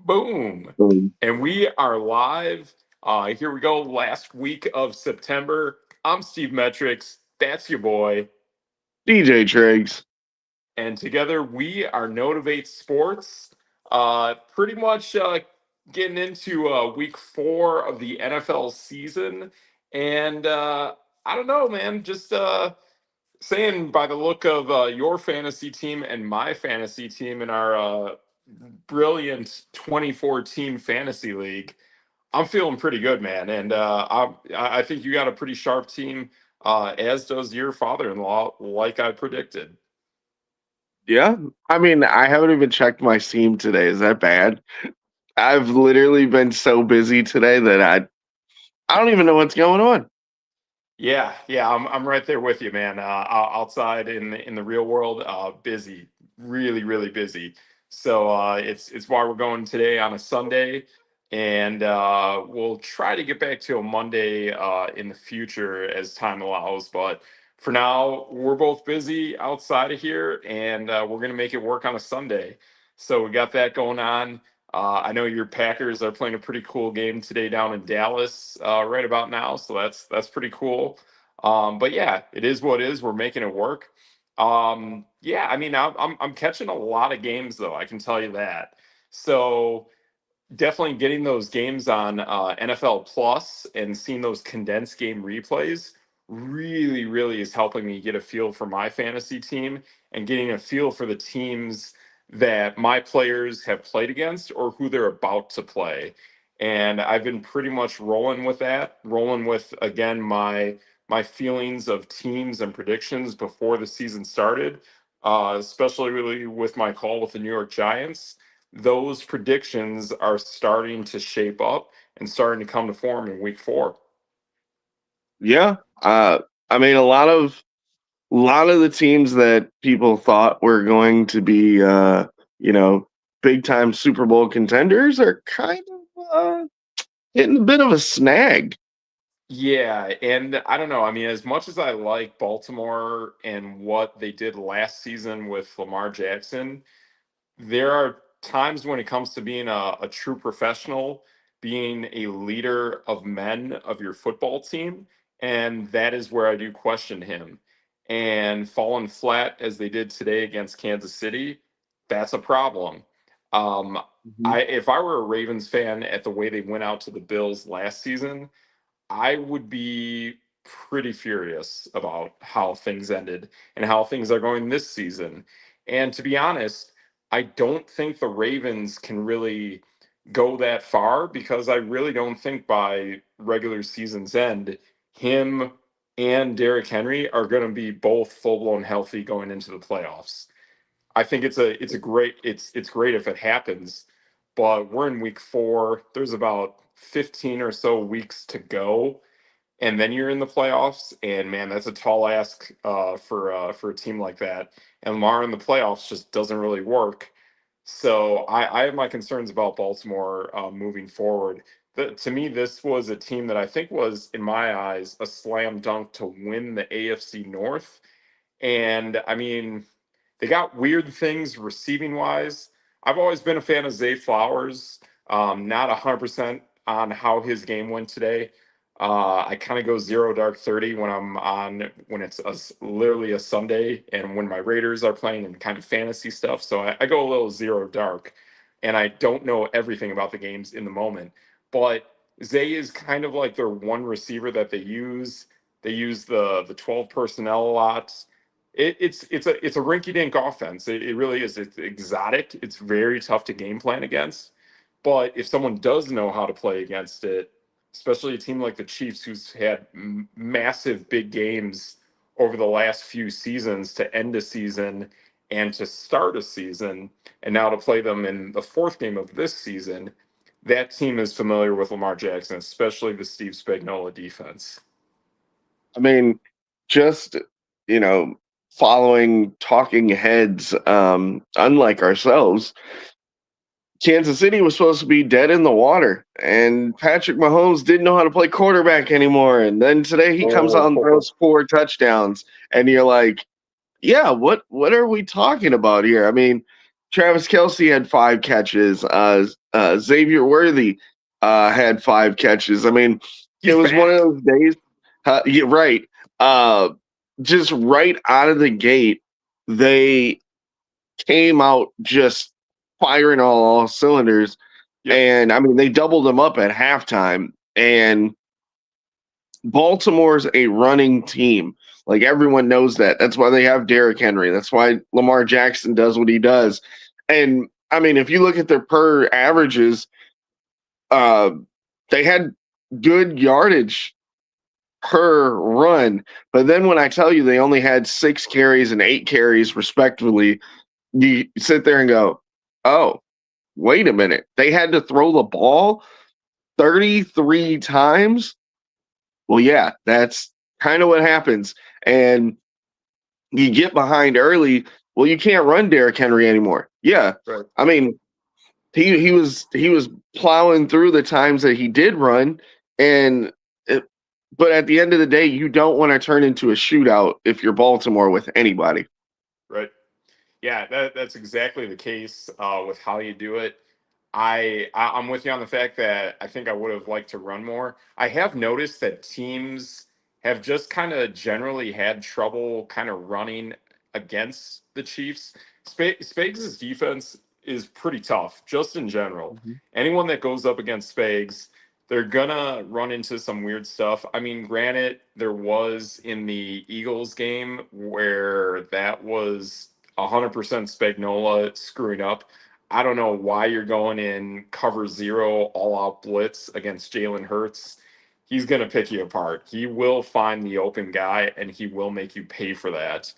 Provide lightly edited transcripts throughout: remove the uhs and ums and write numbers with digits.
Boom. Boom. And we are live. Here we go. Last week of September. I'm Steve Metrics. That's your boy. DJ Triggs. And together we are Motivate Sports. Pretty much getting into week 4 of the NFL season. And I don't know, man. Just saying by the look of your fantasy team and my fantasy team in our brilliant 24 team fantasy league, I'm feeling pretty good, man. And I think you got a pretty sharp team, as does your father-in-law, like I predicted. Yeah. I mean, I haven't even checked my Steam today. Is that bad? I've literally been so busy today that I don't even know what's going on. Yeah, I'm right there with you, man. Outside in the real world, busy, really busy. So it's why we're going today on a Sunday, and we'll try to get back to a Monday in the future as time allows. But for now, we're both busy outside of here, and we're gonna make it work on a Sunday. So we got that going on. I know your Packers are playing a pretty cool game today down in Dallas right about now, so that's pretty cool. But yeah, it is what it is. We're making it work. Yeah, I mean, I'm catching a lot of games though. I can tell you that. So definitely getting those games on NFL Plus and seeing those condensed game replays really is helping me get a feel for my fantasy team and getting a feel for the teams that my players have played against or who they're about to play. And I've been pretty much rolling with that, rolling with again my feelings of teams and predictions before the season started, especially really with my call with the New York Giants. Those predictions are starting to shape up and starting to come to form in week 4. Yeah. I mean, a lot of the teams that people thought were going to be, you know, big time Super Bowl contenders are kind of hitting a bit of a snag. Yeah, and I don't know. I mean, as much as I like Baltimore and what they did last season with Lamar Jackson, there are times when it comes to being a true professional, being a leader of men of your football team, and that is where I do question him. And falling flat as they did today against Kansas City, that's a problem. Um, Mhm. if I were a Ravens fan at the way they went out to the Bills last season, I would be pretty furious about how things ended and how things are going this season. And to be honest, I don't think the Ravens can really go that far because I really don't think by regular season's end, him and Derrick Henry are going to be both full blown healthy going into the playoffs. I think it's great if it happens, but we're in week 4. There's about 15 or so weeks to go, and then you're in the playoffs. And man, that's a tall ask for a team like that. And Lamar in the playoffs just doesn't really work. So I have my concerns about Baltimore moving forward. To me, this was a team that I think was, in my eyes, a slam dunk to win the AFC North. And I mean, they got weird things receiving wise. I've always been a fan of Zay Flowers. Not 100% on how his game went today. I kind of go zero dark 30 when I'm on when it's literally a Sunday and when my Raiders are playing and kind of fantasy stuff. So I go a little zero dark, and I don't know everything about the games in the moment. But Zay is kind of like their one receiver that they use. They use the 12 personnel a lot. It's a rinky dink offense. It really is. It's exotic. It's very tough to game plan against. But if someone does know how to play against it, especially a team like the Chiefs, who's had massive big games over the last few seasons to end a season and to start a season, and now to play them in the 4th game of this season, that team is familiar with Lamar Jackson, especially the Steve Spagnuolo defense. I mean, just, you know, following talking heads, unlike ourselves, Kansas City was supposed to be dead in the water, and Patrick Mahomes didn't know how to play quarterback anymore. And then today he comes out and Oh, throws 4 touchdowns, and you're like, yeah, what are we talking about here? I mean, Travis Kelce had 5 catches. Xavier Worthy had 5 catches. I mean, it He's was one of back. those days. Yeah, right. Uh, just right out of the gate, they came out just firing all cylinders. Yep. And I mean, they doubled them up at halftime. And Baltimore's a running team. Like everyone knows that. That's why they have Derrick Henry. That's why Lamar Jackson does what he does. And I mean, if you look at their per averages, uh, they had good yardage per run. But then when I tell you they only had 6 carries and 8 carries, respectively, you sit there and go, oh, wait a minute. They had to throw the ball 33 times. Well, yeah, that's kind of what happens. And you get behind early. Well, you can't run Derrick Henry anymore. Yeah. Right. I mean, he was plowing through the times that he did run, and it, but at the end of the day, you don't want to turn into a shootout if you're Baltimore with anybody. Right. Yeah, that's exactly the case with how you do it. I'm with you on the fact that I think I would have liked to run more. I have noticed that teams have just kind of generally had trouble kind of running against the Chiefs. Spags' defense is pretty tough, just in general. Mhm. Anyone that goes up against Spags, they're gonna run into some weird stuff. I mean, granted, there was in the Eagles game where that was 100% Spagnola screwing up. I don't know why you're going in cover zero, all out blitz against Jalen Hurts. He's going to pick you apart. He will find the open guy and he will make you pay for that.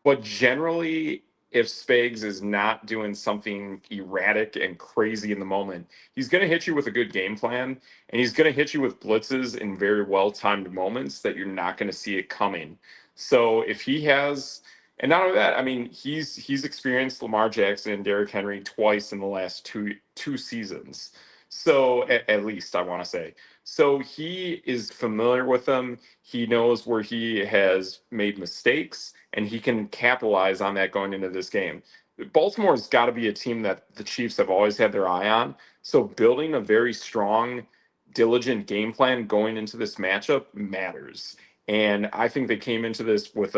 But generally, if Spags is not doing something erratic and crazy in the moment, he's going to hit you with a good game plan and he's going to hit you with blitzes in very well timed moments that you're not going to see it coming. So if he has, and not only that, I mean, he's experienced Lamar Jackson and Derrick Henry twice in the last two seasons. So at least I want to say. So he is familiar with them. He knows where he has made mistakes and he can capitalize on that going into this game. Baltimore's got to be a team that the Chiefs have always had their eye on. So building a very strong, diligent game plan going into this matchup matters. And I think they came into this with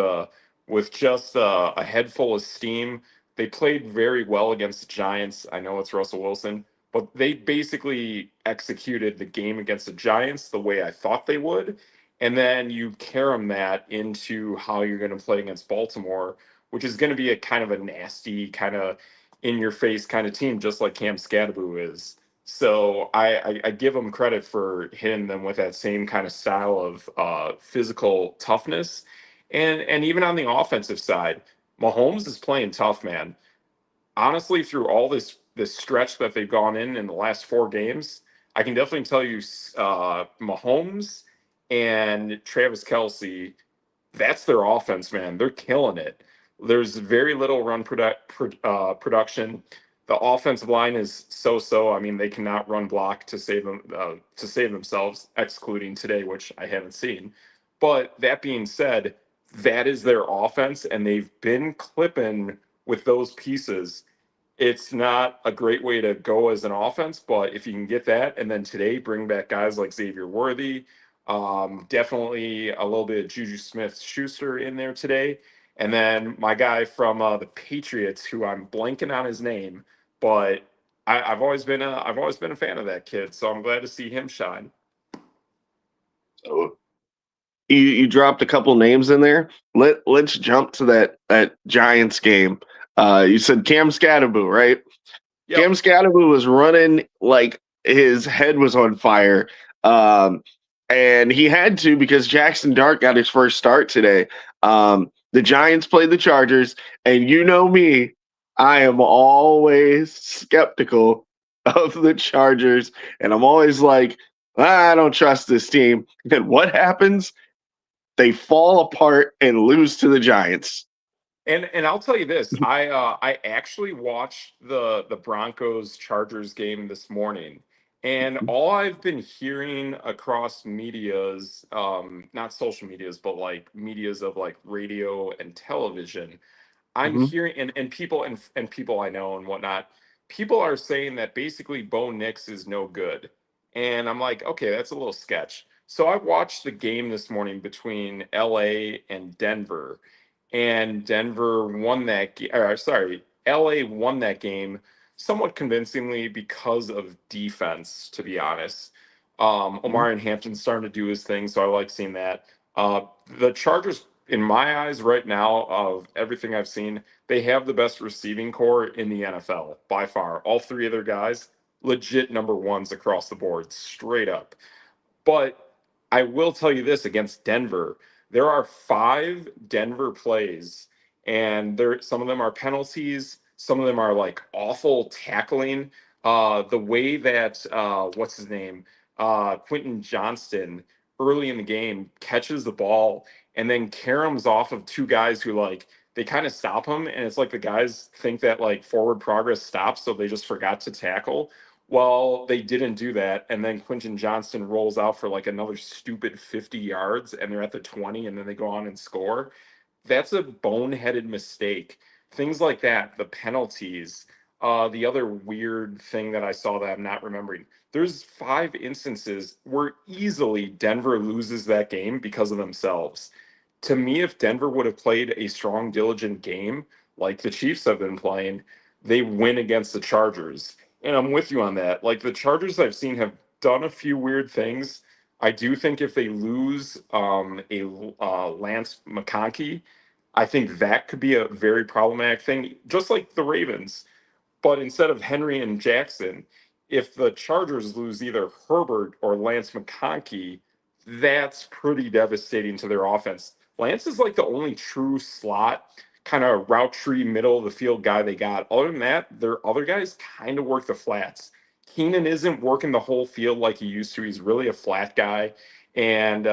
just a head full of steam. They played very well against the Giants. I know it's Russell Wilson, but they basically executed the game against the Giants the way I thought they would. And then you carom that into how you're going to play against Baltimore, which is going to be a kind of a nasty, kind of in your face kind of team, just like Cam Scadaboo is. So I give them credit for hitting them with that same kind of style of physical toughness. And even on the offensive side, Mahomes is playing tough, man. Honestly, through all this stretch that they've gone in the last 4 games, I can definitely tell you, Mahomes and Travis Kelsey, that's their offense, man. They're killing it. There's very little production. The offensive line is so-so. I mean, they cannot run block to save themselves, excluding today, which I haven't seen. But that being said, that is their offense, and they've been clipping with those pieces. It's not a great way to go as an offense, but if you can get that, and then today bring back guys like Xavier Worthy, definitely a little bit of Juju Smith-Schuster in there today, and then my guy from the Patriots, who I'm blanking on his name, but I've always been a fan of that kid, so I'm glad to see him shine. So you dropped a couple names in there. Let's jump to that Giants game. You said Cam Scadaboo, right? Cam Yep. Scadaboo was running like his head was on fire. Um, and he had to because Jackson Dart got his first start today. The Giants played the Chargers, and you know me, I am always skeptical of the Chargers, and I'm always like, I don't trust this team. And what happens? They fall apart and lose to the Giants. And I'll tell you this, I actually watched the Broncos Chargers game this morning, and all I've been hearing across medias, not social medias, but like medias of like radio and television, I'm Mhm. hearing and people and people I know and whatnot, people are saying that basically Bo Nix is no good. And I'm like, okay, that's a little sketch. So I watched the game this morning between LA and Denver, and Denver won that game. Sorry, LA won that game somewhat convincingly because of defense, to be honest. Mhm. Omarion Hampton's starting to do his thing, so I like seeing that. Uh, the Chargers, in my eyes, right now, of everything I've seen, they have the best receiving core in the NFL by far. All three of their guys, legit number ones across the board, straight up. But I will tell you this against Denver, there are five Denver plays, and there some of them are penalties, some of them are like awful tackling. The way that what's his name, Quentin Johnston, early in the game catches the ball and then caroms off of two guys who like they kind of stop him, and it's like the guys think that like forward progress stops, so they just forgot to tackle. Well, they didn't do that, and then Quentin Johnston rolls out for like another stupid 50 yards, and they're at the 20, and then they go on and score. That's a boneheaded mistake. Things like that, the penalties. The other weird thing that I saw that I'm not remembering. There's five instances where easily Denver loses that game because of themselves. To me, if Denver would have played a strong, diligent game like the Chiefs have been playing, they win against the Chargers. And I'm with you on that. Like the Chargers I've seen have done a few weird things. I do think if they lose a Lance McConkey, I think that could be a very problematic thing, just like the Ravens. But instead of Henry and Jackson, if the Chargers lose either Herbert or Lance McConkey, that's pretty devastating to their offense. Lance is like the only true slot, kind of route tree, middle of the field guy they got. Other than that, their other guys kind of work the flats. Keenan isn't working the whole field like he used to. He's really a flat guy. And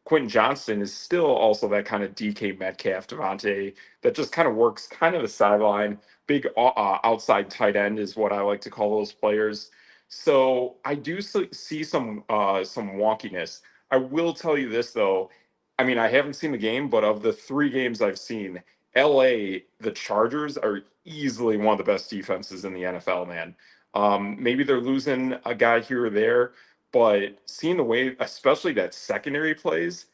Quentin Johnston is still also that kind of DK Metcalf, Devontae, that just kind of works kind of the sideline. Big outside tight end is what I like to call those players. So I do see some wonkiness. I will tell you this though. I mean, I haven't seen the game, but of the three games I've seen, LA, the Chargers are easily one of the best defenses in the NFL, man. Maybe they're losing a guy here or there, but seeing the way, especially that secondary plays,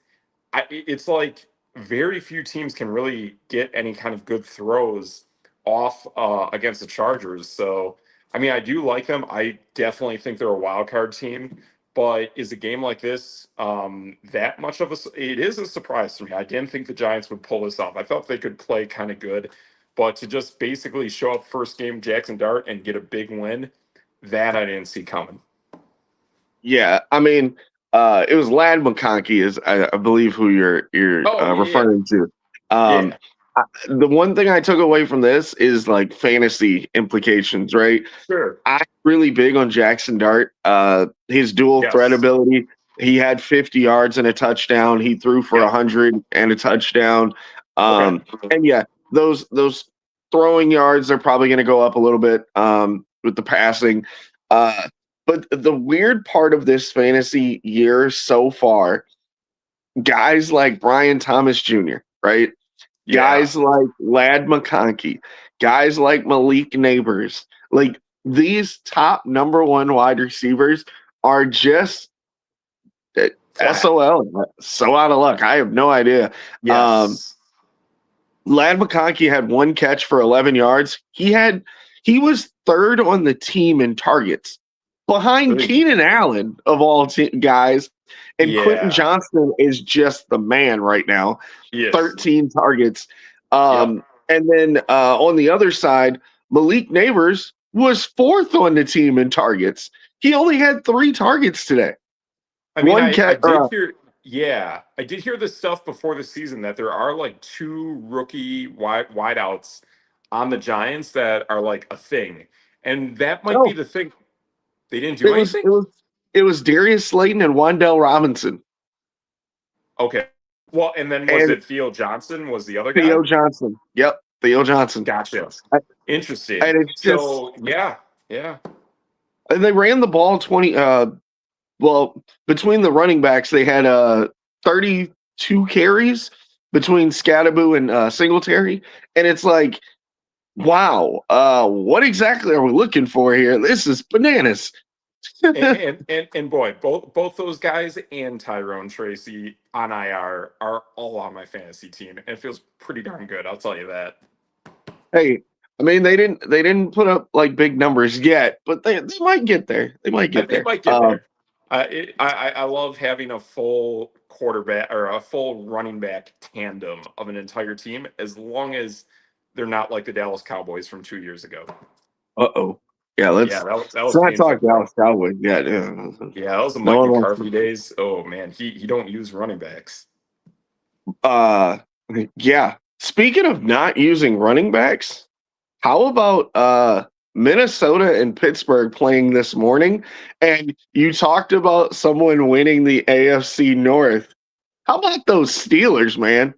it's like very few teams can really get any kind of good throws off against the Chargers. So, I mean, I do like them. I definitely think they're a wild card team. But is a game like this that much of a? It is a surprise to me. I didn't think the Giants would pull this off. I thought they could play kind of good, but to just basically show up first game Jackson Dart and get a big win, that I didn't see coming. Yeah, I mean, it was Lad McConkey, is I believe who you're Oh yeah, referring to. yeah, Um, the one thing I took away from this is like fantasy implications, right? sure, I'm really big on Jackson Dart. His dual threat yes, ability. He had 50 yards and a touchdown. He threw for yep, 100 and a touchdown. okay. And yeah, those throwing yards are probably going to go up a little bit with the passing. Uh, but the weird part of this fantasy year so far, guys like Brian Thomas Jr., right? Yeah, Guys like Lad McConkey, guys like Malik Neighbors, like these top number one wide receivers are just flat. SOL, so out of luck. I have no idea. Um, Yes. Lad McConkey had one catch for 11 yards. He was third on the team in targets, behind Really? Keenan Allen of all guys, and Quentin Yeah. Johnston is just the man right now. Yes. 13 targets. Yep. And then on the other side, Malik Neighbors was fourth on the team in targets. He only had 3 targets today. I mean, One I catch. did hear, yeah, I did hear this stuff before the season that there are like two rookie wideouts on the Giants that are like a thing, and that might be Oh, the thing. They didn't it do was anything. it was it was Darius Slayton and Wandell Robinson Okay. Well, and then was and it Theo Johnson? Was the other guy? Theo Johnson. Yep, Theo Johnson. Gotcha. I- Interesting. And it's just So yeah, yeah. and they ran the ball 20. Well, between the running backs, they had 32 carries between Scadaboo and Singletary, and it's like, wow, what exactly are we looking for here? This is bananas. And boy, both those guys and Tyrone Tracy on IR are all on my fantasy team. And it feels pretty darn good, I'll tell you that. Hey, I mean they didn't put up like big numbers yet, but they might get there. They might get They there. might get there. I love having a full quarterback or a full running back tandem of an entire team, as long as they're not like the Dallas Cowboys from 2 years ago. Uh-oh. Yeah, Yeah, that let's was not painful, talk bro. Dallas Cowboys yet. Yeah. Yeah, that was the No Mike one wants McCarthy days. Oh man, he don't use running backs. uh yeah. Speaking of not using running backs, how about Minnesota and Pittsburgh playing this morning? And you talked about someone winning the AFC North. How about those Steelers, man?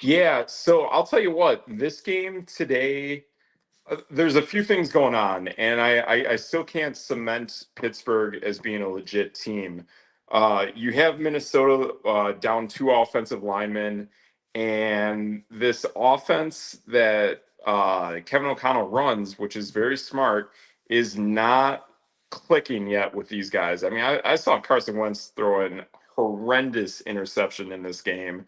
Yeah, so I'll tell you what, this game today, there's a few things going on, and I still can't cement Pittsburgh as being a legit team. You have Minnesota down two offensive linemen, and this offense that Kevin O'Connell runs, which is very smart, is not clicking yet with these guys. I mean, I saw Carson Wentz throw an horrendous interception in this game,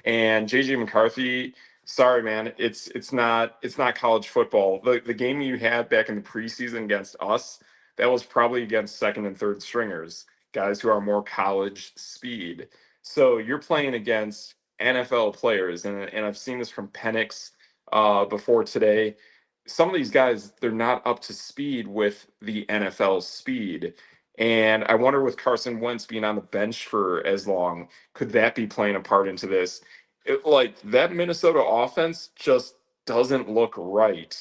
and JJ McCarthy, sorry, man. It's not college football. The game you had back in the preseason against us, that was probably against second and third stringers, guys who are more college speed. So you're playing against NFL players, and I've seen this from Penix before today. Some of these guys, they're not up to speed with the NFL speed. And I wonder with Carson Wentz being on the bench for as long, could that be playing a part into this? Like that Minnesota offense just doesn't look right.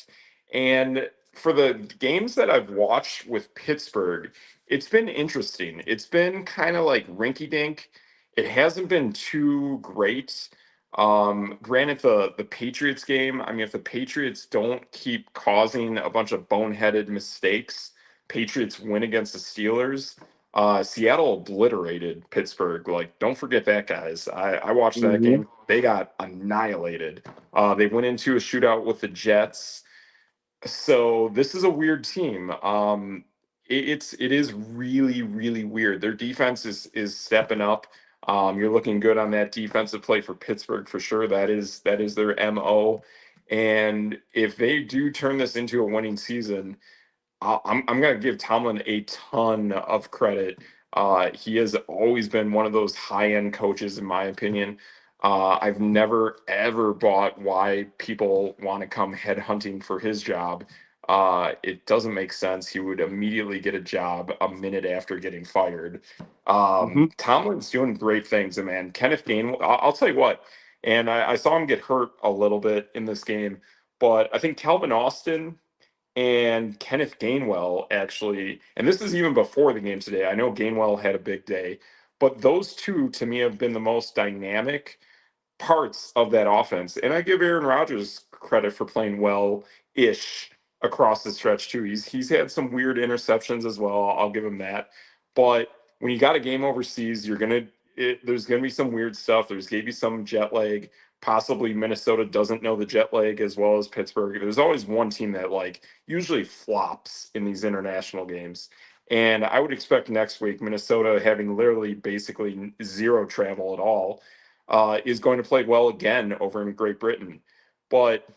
And for the games that I've watched with Pittsburgh, it's been interesting. It's been kind of like rinky dink. It hasn't been too great. Granted, the Patriots game, I mean, if the Patriots don't keep causing a bunch of boneheaded mistakes, Patriots win against the Steelers. Seattle obliterated Pittsburgh. Like, don't forget that, guys. I watched that Mhm. game. They got annihilated. They went into a shootout with the Jets. So this is a weird team. It is really really weird. Their defense is stepping up. You're looking good on that defensive play for Pittsburgh for sure. That is their MO. And if they do turn this into a winning season, I'm going to give Tomlin a ton of credit. He has always been one of those high end coaches, in my opinion. I've never ever bought why people want to come headhunting for his job. It doesn't make sense. He would immediately get a job a minute after getting fired. Mhm. Tomlin's doing great things, and man, Kenneth Gainwell. I'll tell you what. And I saw him get hurt a little bit in this game, but I think Calvin Austin and Kenneth Gainwell actually, and this is even before the game today. I know Gainwell had a big day, but those two to me have been the most dynamic parts of that offense. And I give Aaron Rodgers credit for playing well ish across the stretch too. He's had some weird interceptions as well. I'll give him that. But when you got a game overseas, there's gonna be some weird stuff. There's gonna be some jet lag. Possibly Minnesota doesn't know the jet lag as well as Pittsburgh. There's always one team that like usually flops in these international games. And I would expect next week Minnesota having literally basically zero travel at all is going to play well again over in Great Britain. But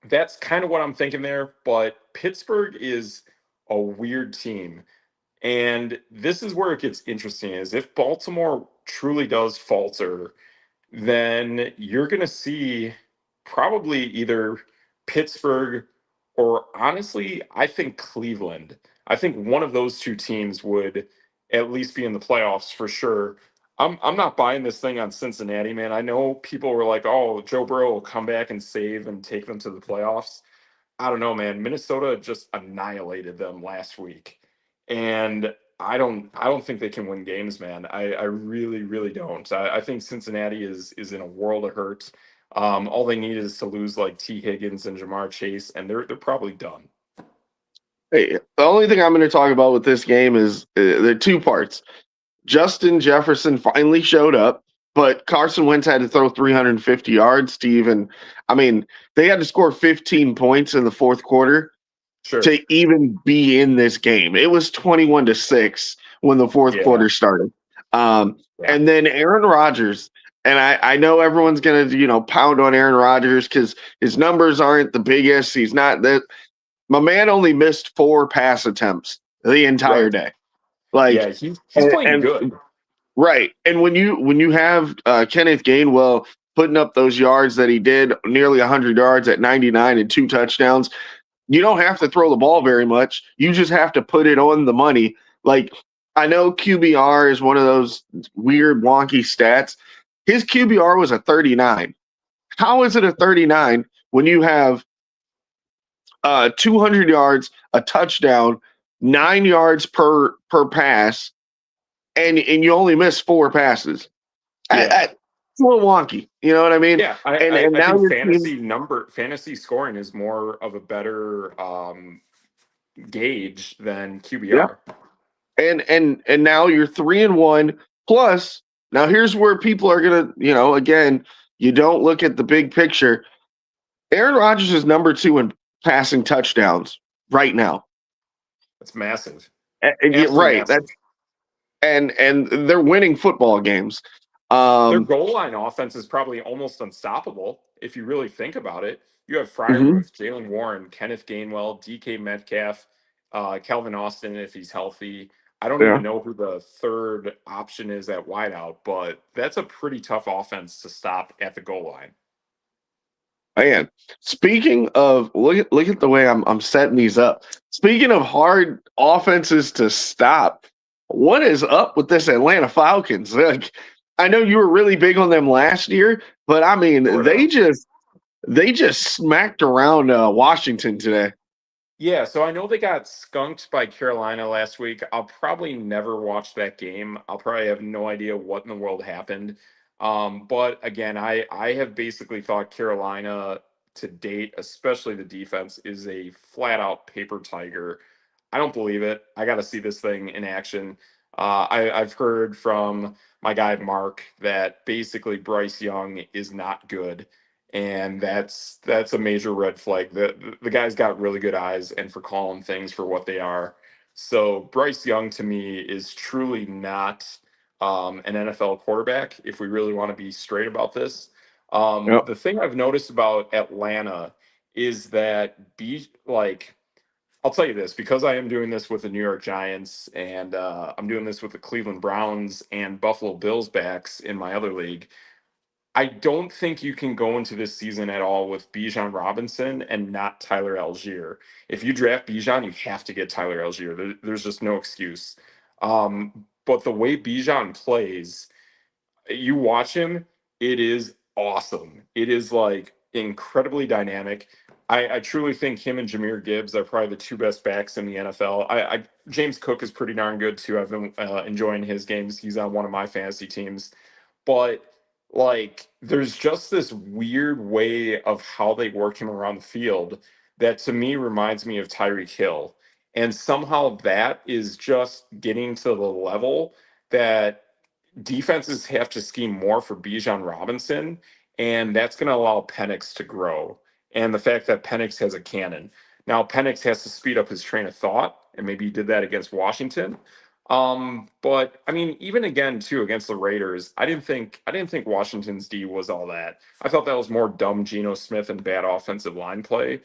that's kind of what I'm thinking there. But Pittsburgh is a weird team. And this is where it gets interesting is if Baltimore truly does falter, then you're going to see probably either Pittsburgh or honestly, I think Cleveland. I think one of those two teams would at least be in the playoffs for sure. I'm not buying this thing on Cincinnati, man. I know people were like, "Oh, Joe Burrow will come back and save and take them to the playoffs." I don't know, man. Minnesota just annihilated them last week, and I don't think they can win games, man. I really really don't. I think Cincinnati is in a world of hurt. All they need is to lose like T Higgins and Jamar Chase, and they're probably done. Hey, the only thing I'm going to talk about with this game is there are two parts. Justin Jefferson finally showed up, but Carson Wentz had to throw 350 yards to even. I mean, they had to score 15 points in the fourth quarter Sure. to even be in this game. It was 21-6 when the fourth Yeah. quarter started. Yeah. And then Aaron Rodgers, and I know everyone's gonna, pound on Aaron Rodgers because his numbers aren't the biggest. He's not that. My man only missed 4 pass attempts the entire Right. day. Like, Yeah. He's and, playing and good. right. And when you have Kenneth Gainwell putting up those yards that he did, nearly 100 yards at 99 and 2 touchdowns, you don't have to throw the ball very much. You just have to put it on the money. Like, I know QBR is one of those weird, wonky stats. His QBR was a 39. How is it a 39 when you have 200 yards, a touchdown, 9 yards per pass, and you only miss 4 passes? Yeah. It's a little wonky. You know what I mean? Yeah. And I now think your team, fantasy scoring is more of a better gauge than yeah. QBR. And now you're 3-1 plus. Now here's where people are gonna, again, you don't look at the big picture. Aaron Rodgers is number 2 in passing touchdowns right now. That's massive. Absolutely Right. massive. And they're winning football games. Their Um, goal line offense is probably almost unstoppable if you really think about it. You have mhm, Fryermuth, Jalen Warren, Kenneth Gainwell, DK Metcalf, Calvin Austin if he's healthy. I don't yeah. even know who the third option is at wideout, but that's a pretty tough offense to stop at the goal line. Man, speaking of look at the way I'm setting these up. Speaking of hard offenses to stop, what is up with this Atlanta Falcons? Like, I know you were really big on them last year, but I mean, Sort of. they just smacked around Washington today. Yeah, so I know they got skunked by Carolina last week. I'll probably never watch that game. I'll probably have no idea what in the world happened. But again, I have basically thought Carolina to date, especially the defense, is a flat out paper tiger. I don't believe it. I got to see this thing in action. I've heard from my guy Mark that basically Bryce Young is not good, and that's a major red flag. The guy's got really good eyes and for calling things for what they are. So Bryce Young to me is truly not an NFL quarterback. If we really want to be straight about this, Yep. the thing I've noticed about Atlanta is that I'll tell you this because I am doing this with the New York Giants and I'm doing this with the Cleveland Browns and Buffalo Bills backs in my other league. I don't think you can go into this season at all with Bijan Robinson and not Tyler Algier. If you draft Bijan, you have to get Tyler Algier. There's just no excuse. But the way Bijan plays, you watch him, it is awesome. It is like incredibly dynamic. I truly think him and Jameer Gibbs are probably the 2 best backs in the NFL. James Cook is pretty darn good too. I've been enjoying his games. He's on one of my fantasy teams, but like there's just this weird way of how they work him around the field that to me reminds me of Tyreek Hill. And somehow that is just getting to the level that defenses have to scheme more for Bijan Robinson, and that's going to allow Penix to grow. And the fact that Penix has a cannon. Now, Penix has to speed up his train of thought, and maybe he did that against Washington. But I mean, even again, too, against the Raiders, I didn't think Washington's D was all that. I thought that was more dumb Geno Smith and bad offensive line play.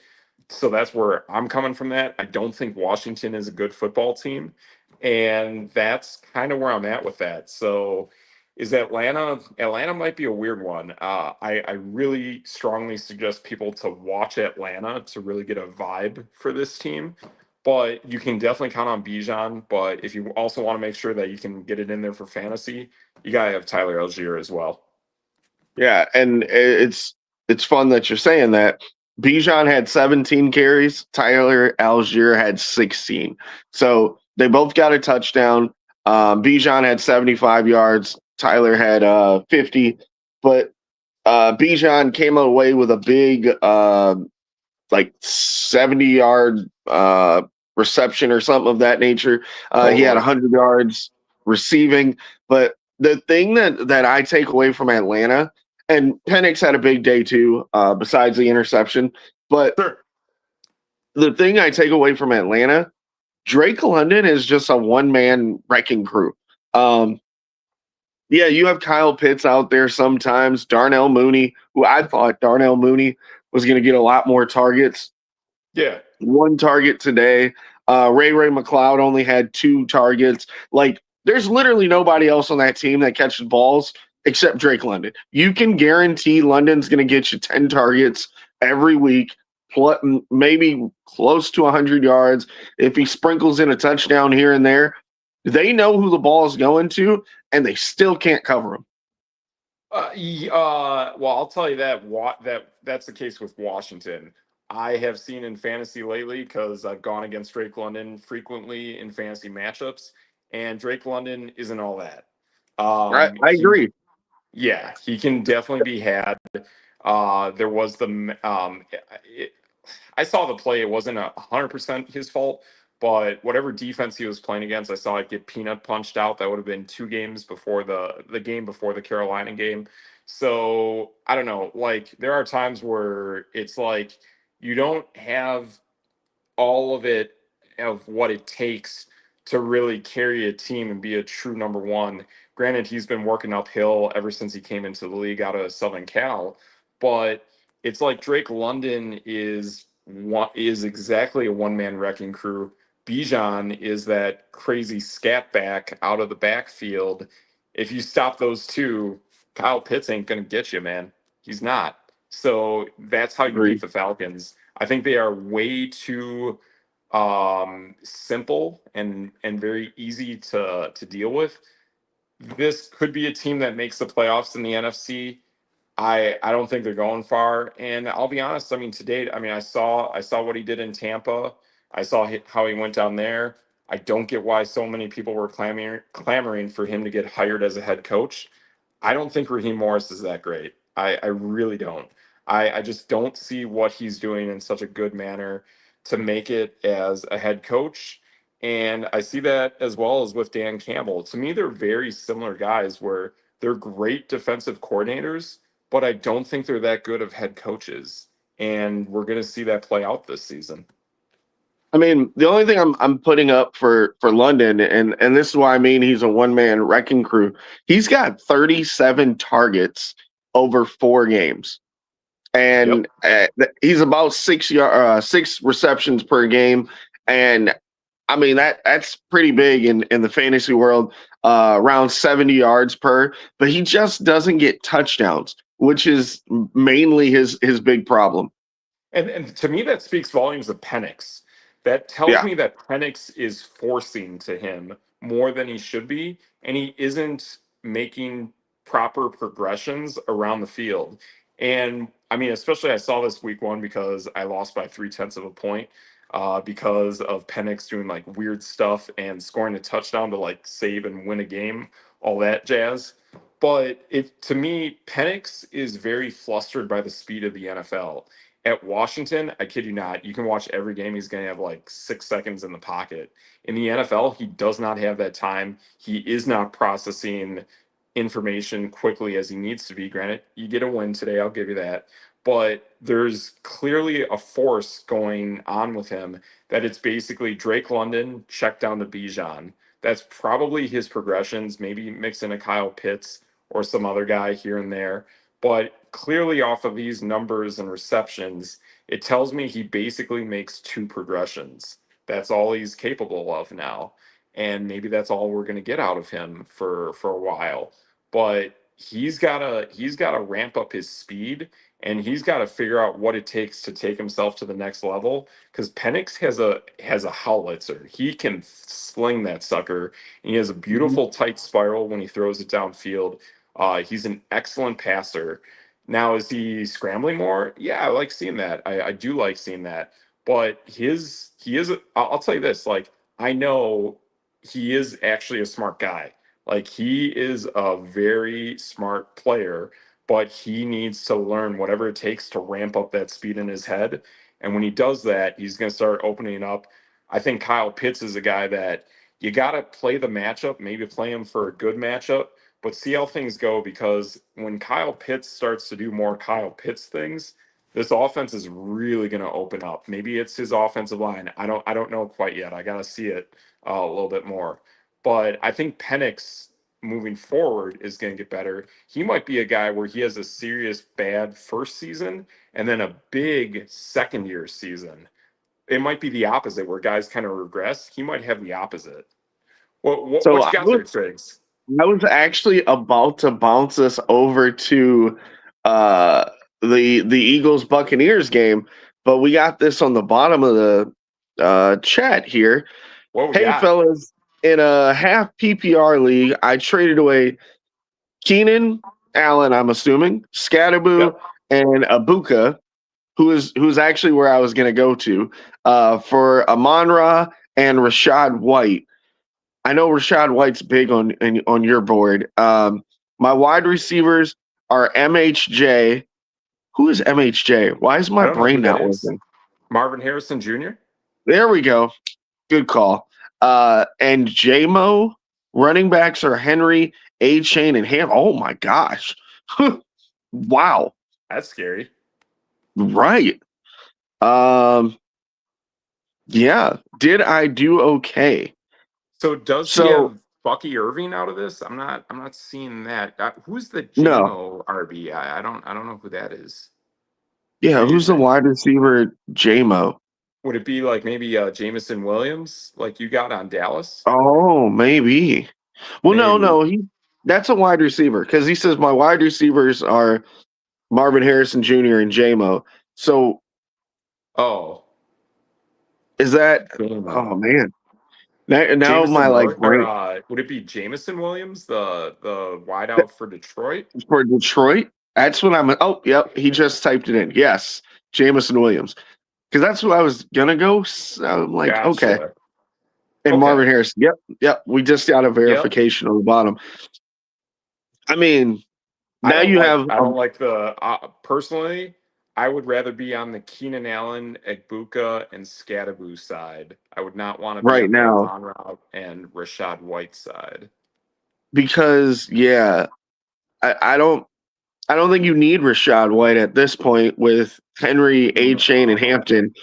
So that's where I'm coming from that. I don't think Washington is a good football team. And that's kind of where I'm at with that. So is Atlanta might be a weird one. I really strongly suggest people to watch Atlanta to really get a vibe for this team. But you can definitely count on Bijan. But if you also want to make sure that you can get it in there for fantasy, you gotta have Tyler Algier as well. Yeah, and it's fun that you're saying that. Bijan had 17 carries, Tyler Algier had 16. So they both got a touchdown. Bijan had 75 yards, Tyler had 50, but Bijan came away with a big like 70-yard reception or something of that nature. He had Totally. 100 yards receiving, but the thing that I take away from Atlanta, and Penix had a big day too, besides the interception. But Sure. the thing I take away from Atlanta, Drake London is just a one man wrecking crew. Um, yeah, you have Kyle Pitts out there sometimes, Darnell Mooney, who I thought Darnell Mooney was going to get a lot more targets. Yeah. One target today. Ray McLeod only had 2 targets. Like, there's literally nobody else on that team that catches balls except Drake London. You can guarantee London's going to get you 10 targets every week, maybe close to 100 yards. If he sprinkles in a touchdown here and there, they know who the ball is going to, and they still can't cover him. Well, I'll tell you that's the case with Washington. I have seen in fantasy lately because I've gone against Drake London frequently in fantasy matchups, and Drake London isn't all that. I He agree. Yeah, he can definitely be had. There was it, I saw the play. It wasn't 100% his fault, but whatever defense he was playing against, I saw it get peanut punched out. That would have been 2 games before the game before the Carolina game. So I don't know. Like there are times where it's like you don't have all of it of what it takes to really carry a team and be a true number one. Granted, he's been working uphill ever since he came into the league out of Southern Cal, but it's like Drake London is exactly a one man wrecking crew. Bijan is that crazy scat back out of the backfield. If you stop those two, Kyle Pitts ain't gonna get you, man. He's not. So that's how you beat Agree. the Falcons. I think they are way too simple and very easy to deal with. This could be a team that makes the playoffs in the NFC. I don't think they're going far, and I'll be honest. I mean, to date, I mean, I saw what he did in Tampa. I saw how he went down there. I don't get why so many people were clamoring for him to get hired as a head coach. I don't think Raheem Morris is that great. I really don't. I just don't see what he's doing in such a good manner to make it as a head coach. And I see that as well as with Dan Campbell. To me, they're very similar guys where they're great defensive coordinators, but I don't think they're that good of head coaches. And we're going to see that play out this season. I mean, the only thing I'm putting up for London, and this is why I mean he's a one man wrecking crew. He's got 37 targets over 4 games, Yep. and he's about 6 receptions per game, and I mean that's pretty big in the fantasy world. Around 70 yards per, but he just doesn't get touchdowns, which is mainly his big problem. And to me, that speaks volumes of Penix. That tells Yeah, me that Penix is forcing to him more than he should be, and he isn't making proper progressions around the field. And I mean, especially I saw this week 1 because I lost by 3/10 of a point because of Penix doing like weird stuff and scoring a touchdown to like save and win a game, all that jazz. But it to me, Penix is very flustered by the speed of the NFL. At Washington, I kid you not, you can watch every game. He's going to have like 6 seconds in the pocket. In the NFL, he does not have that time. He is not processing information quickly as he needs to be. Granted, you get a win today, I'll give you that. But there's clearly a force going on with him that it's basically Drake London check down to Bijan. That's probably his progressions, maybe mix in a Kyle Pitts or some other guy here and there. But clearly, off of these numbers and receptions, it tells me he basically makes 2 progressions. That's all he's capable of now. And maybe that's all we're going to get out of him for a while. But he's got to ramp up his speed and he's got to figure out what it takes to take himself to the next level because Penix has a howitzer. He can sling that sucker and he has a beautiful tight spiral when he throws it downfield. He's an excellent passer. Now, is he scrambling more? Yeah, I like seeing that. I do like seeing that. But he is. I'll tell you this. Like I know he is actually a smart guy. Like he is a very smart player, but he needs to learn whatever it takes to ramp up that speed in his head. And when he does that, he's going to start opening up. I think Kyle Pitts is a guy that you got to play the matchup, maybe play him for a good matchup, but see how things go, because when Kyle Pitts starts to do more Kyle Pitts things, this offense is really going to open up. Maybe it's his offensive line. I don't know quite yet. I got to see it a little bit more. But I think Penix moving forward is going to get better. He might be a guy where he has a serious bad first season and then a big second year season. It might be the opposite where guys kind of regress. He might have the opposite. So What you got there, Triggs? I was actually about to bounce this over to uh, the Eagles Buccaneers game, but we got this on the bottom of the chat here. What we Hey got? fellas, in a half PPR league, I traded away Keenan Allen, I'm assuming, Scatterboo, Yep. and Abuka, who's actually where I was going to go to, for Amon-Ra and Rashad White. I know Rashad White's big on your board. My wide receivers are MHJ. Who is MHJ? Why is I my don't know who brain that not is. working? Marvin Harrison Jr. There we go. Good call. And JMO, running backs are Henry, A Chain, and Ham. Oh my gosh. Wow. That's scary. Right. Um, yeah. Did I do okay? So does he So have Bucky Irving out of this? I'm not seeing that. Who's the no. JMO RB? I don't know who that is. Yeah, Maybe who's the wide receiver? JMO. would it be like maybe Jamison Williams like you got on Dallas? Oh, maybe. Well, Maybe. no, that's a wide receiver because he says my wide receivers are Marvin Harrison Jr. and JMO. So Oh, is that? Oh JMO. man, now my Jamison like Williams, or brain would it be Jamison Williams, the wideout for Detroit? for Detroit. That's what I'm. Oh, yep, he just typed it in. Yes, Jamison Williams, because that's who I was gonna go. So I'm like, okay, Gotcha. and Okay. Marvin Harrison. Yep, yep. We just got a Yep. verification on the bottom. I mean, now you have I don't like the personally. I would rather be on the Keenan Allen, Egbuka, and Scatterboo side. I would not want to be right on the now Amon-Ra and Rashad White side. because yeah, I don't think you need Rashad White at this point with Henry, A Chain, and No. Hampton.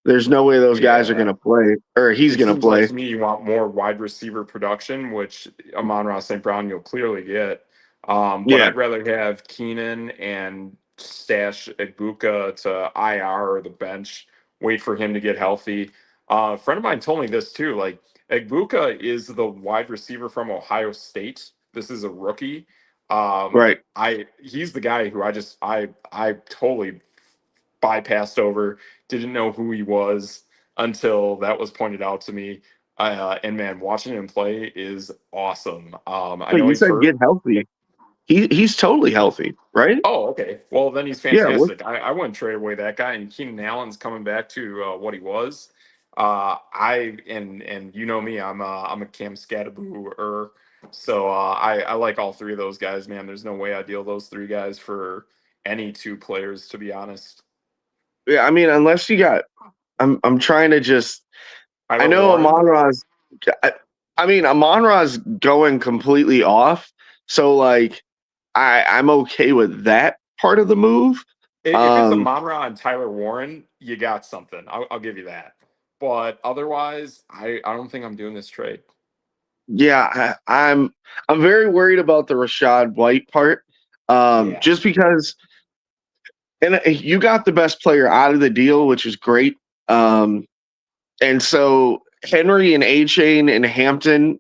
There's no way those guys are going Yeah. to play, or he's It going to seems like play. to me you want more wide receiver production, which Amon-Ra St. Brown you'll clearly get. But Yeah, I'd rather have Keenan and stash Egbuka to IR or the bench, wait for him to get healthy. A friend of mine told me this too. Like Egbuka is the wide receiver from Ohio State. This is a rookie. right. I he's the guy who I totally bypassed over, didn't know who he was until that was pointed out to me. And man, watching him play is awesome. I But know you he's said hurt. get healthy. He's totally healthy, right? Oh, okay. Well, then he's Yeah. What? fantastic. I wouldn't trade away that guy. And Keenan Allen's coming back to what he was. And you know me, I'm a Cam Scatterboo. So I like all three of those guys, man. There's no way I deal those three guys for any two players, to be honest. Yeah. I mean, unless you got, I'm trying to just. I Tyler know Warren. Amon Ra's. I mean, Amon Ra's going completely off. So like, I'm okay with that part of the move. If it's a Um, Monra and Tyler Warren, you got something. I'll give you that. But otherwise, I don't think I'm doing this trade. Yeah, I'm very worried about the Rashad White part. Yeah, Just because, and you got the best player out of the deal, which is great. Um, and so Henry and A Chain and Hampton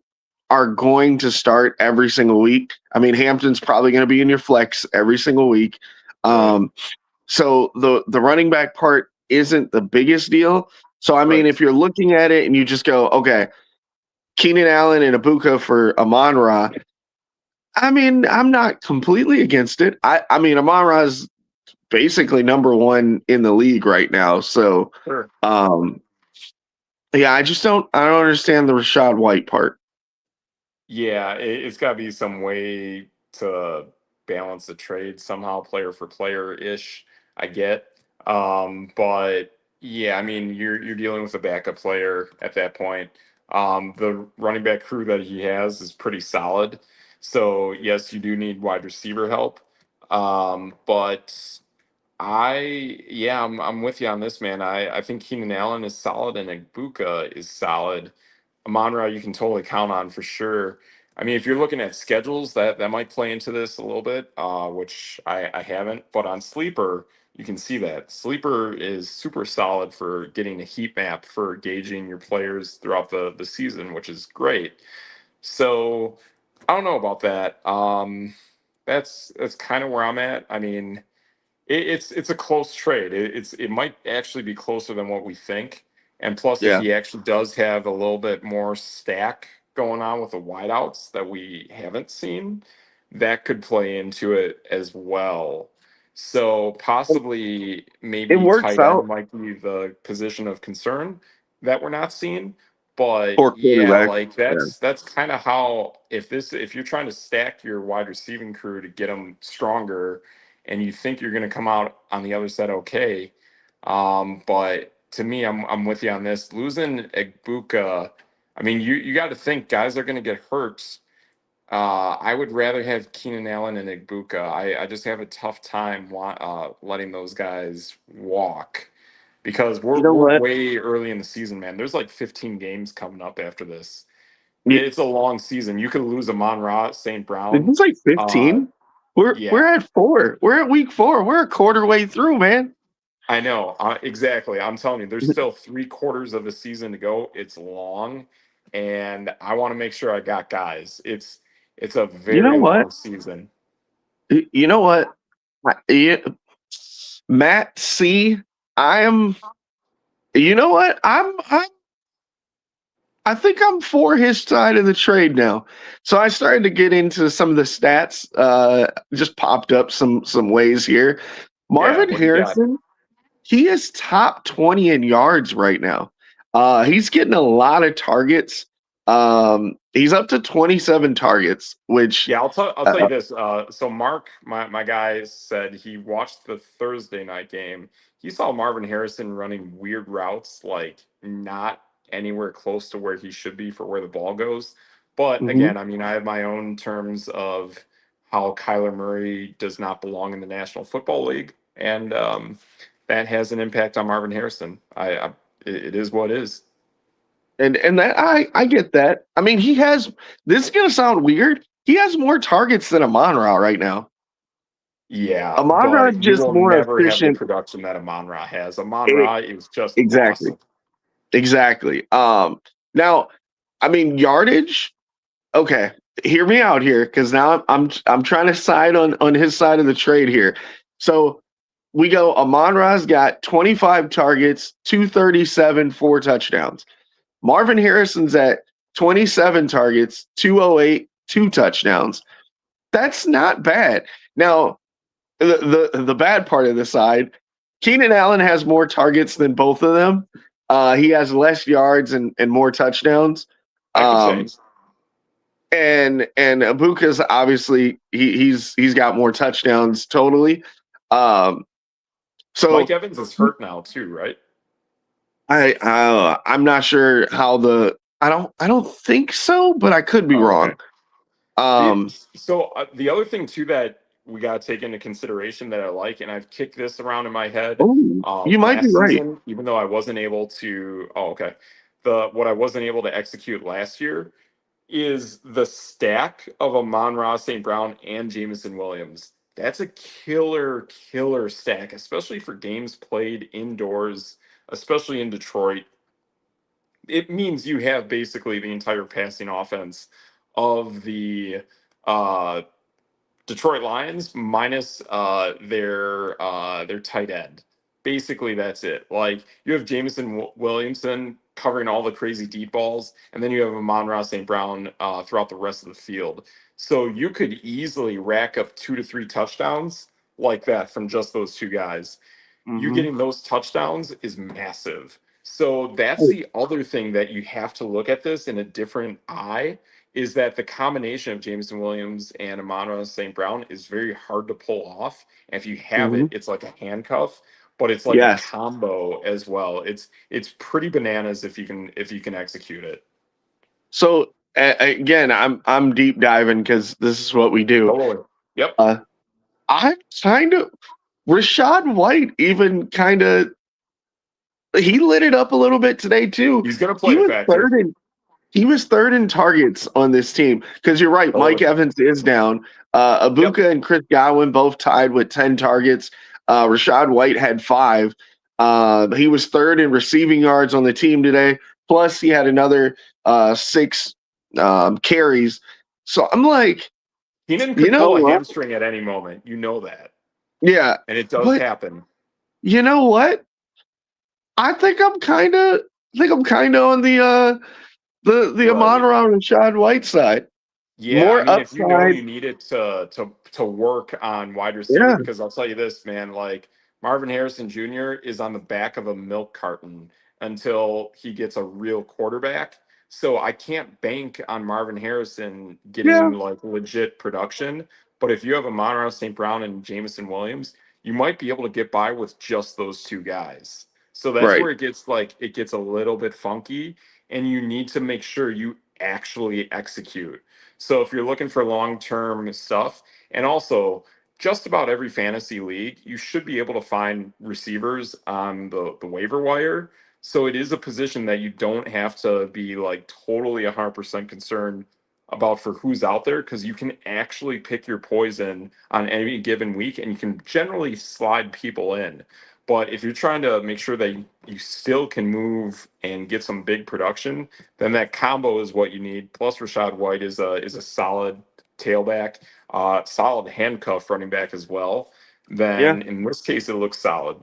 are going to start every single week. I mean, Hampton's probably going to be in your flex every single week. right, Um, so the running back part isn't the biggest deal. So I mean, right. if you're looking at it and you just go, okay, Keenan Allen and Abuka for Amon Ra, I mean, I'm not completely against it. I mean, Amon-Ra's basically number one in the league right now. So, Sure. um, yeah, I don't understand the Rashad White part. Yeah, it's got to be some way to balance the trade somehow, player for player ish. I get, but yeah, I mean, you're dealing with a backup player at that point. The running back crew that he has is pretty solid, So yes, you do need wide receiver help. But I'm with you on this, man. I think Keenan Allen is solid and Igbuka is solid. Amon-Ra you can totally count on for sure. I mean, if you're looking at schedules, that might play into this a little bit, which I haven't. But on Sleeper, you can see that Sleeper is super solid for getting a heat map for gauging your players throughout the season, which is great. So I don't know about that. That's kind of where I'm at. I mean, it's a close trade. It might actually be closer than what we think. And plus, if Yeah. he actually does have a little bit more stack going on with the wideouts that we haven't seen, that could play into it as well. So possibly, It maybe works tight end out might be the position of concern that we're not seeing. But for yeah, quarterbacks. like Yeah. that's kind of how if you're trying to stack your wide receiving crew to get them stronger and you think you're going to come out on the other side okay. But to me, I'm with you on this. Losing Egbuka, I mean, you got to think guys are going to get hurt. I would rather have Keenan Allen and Egbuka. I just have a tough time letting those guys walk because You know we're what? way early in the season, man. There's like 15 games coming up after this. Y- It's a long season. You could lose Amon-Ra, St. Brown. It's like Uh, 15. We're yeah, at 4. We're at week 4. We're a quarter way through, man. I know, exactly. I'm telling you, there's still 3 quarters of the season to go. It's long, and I want to make sure I got guys. It's a You know very what? long season. You know what? Yeah, Matt C. I am. You know what? I think I'm for his side of the trade now. So I started to get into some of the stats. Just popped up some ways here. Yeah, Marvin what do you got? Harrison, he is top 20 in yards right now. He's getting a lot of targets. He's up to 27 targets, which Yeah, I'll tell you uh, this. So Mark, my guy, said he watched the Thursday night game. He saw Marvin Harrison running weird routes, like not anywhere close to where he should be for where the ball goes. But mhm. again, I mean, I have my own terms of how Kyler Murray does not belong in the National Football League, and that has an impact on Marvin Harrison. It is what it is. And that I get that. I mean, he has. This is gonna sound weird. He has more targets than Amon-Ra right now. Yeah, Amon-Ra is but you just will more never have the efficient. production that Amon-Ra has. E- Amon-Ra is just exactly. awesome. Exactly. Now, I mean, yardage. Okay, hear me out here, because now I'm trying to side on his side of the trade here. So we go. Amon-Ra's got 25 targets, 237, 4 touchdowns. Marvin Harrison's at 27 targets, 208, 2 touchdowns. That's not bad. Now, the bad part of the side, Keenan Allen has more targets than both of them. He has less yards and more touchdowns. That could Um, change. and Abuka's obviously he's got more touchdowns totally. Um, Mike so Evans is hurt now too, right? I'm not sure how the I don't think so, but I could be Oh, okay. wrong. Um, The other thing too that we got to take into consideration that I like, and I've kicked this around in my head oh, you might be last right. season, even though I wasn't able to. Oh, okay. The what I wasn't able to execute last year is the stack of Amon-Ra St. Brown and Jameson Williams. That's a killer stack, especially for games played indoors, especially in Detroit. It means you have basically the entire passing offense of the uh, Detroit Lions minus their tight end. Basically, that's it. Like you have Williamson covering all the crazy deep balls, and then you have Amon-Ra St. Brown throughout the rest of the field. So you could easily rack up 2 to 3 touchdowns like that from just those two guys. You Hmm. getting those touchdowns is massive. So that's the other thing that you have to look at this in a different eye is that the combination of Jameson Williams and Amon St. Brown is very hard to pull off. And if you have Hmm. it, it's like a handcuff, but it's like a Yes. combo as well. It's pretty bananas if you can execute it. So again, I'm deep diving because this is what we do. Totally. Yep. Uh, I kind of Rashad White even kind of he lit it up a little bit today too. He's going to He play a was factor. third in he was third in targets on this team because you're right. Mike Totally. Evans is down. Yep. Abuka and Chris Godwin both tied with 10 targets. Rashad White had 5. He was third in receiving yards on the team today. Plus, he had another 6 carries. So I'm like, Keenan you could know pull a what? hamstring at any moment. You know that. Yeah, And it does but happen. you know what? I think I'm kind of on the Right. Amon-Ra and Rashad White side. Yeah, I More mean, if you know upside. you need it to work on wide receiver, Yeah, because I'll tell you this, man, like Marvin Harrison Jr. is on the back of a milk carton until he gets a real quarterback. So I can't bank on Marvin Harrison yeah, getting like legit production. But if you have a Monroe St. Brown and Jamison Williams, you might be able to get by with just those two guys. So that's right. where it gets a little bit funky, and you need to make sure you actually execute. So if you're looking for long-term stuff, and also just about every fantasy league, you should be able to find receivers on the waiver wire. So it is a position that you don't have to be like totally 100% concerned about for who's out there, because you can actually pick your poison on any given week and you can generally slide people in. But if you're trying to make sure that you still can move and get some big production, then that combo is what you need. Plus, Rashad White is a solid tailback, solid handcuff running back as well. Yeah, Then in this case, it looks solid,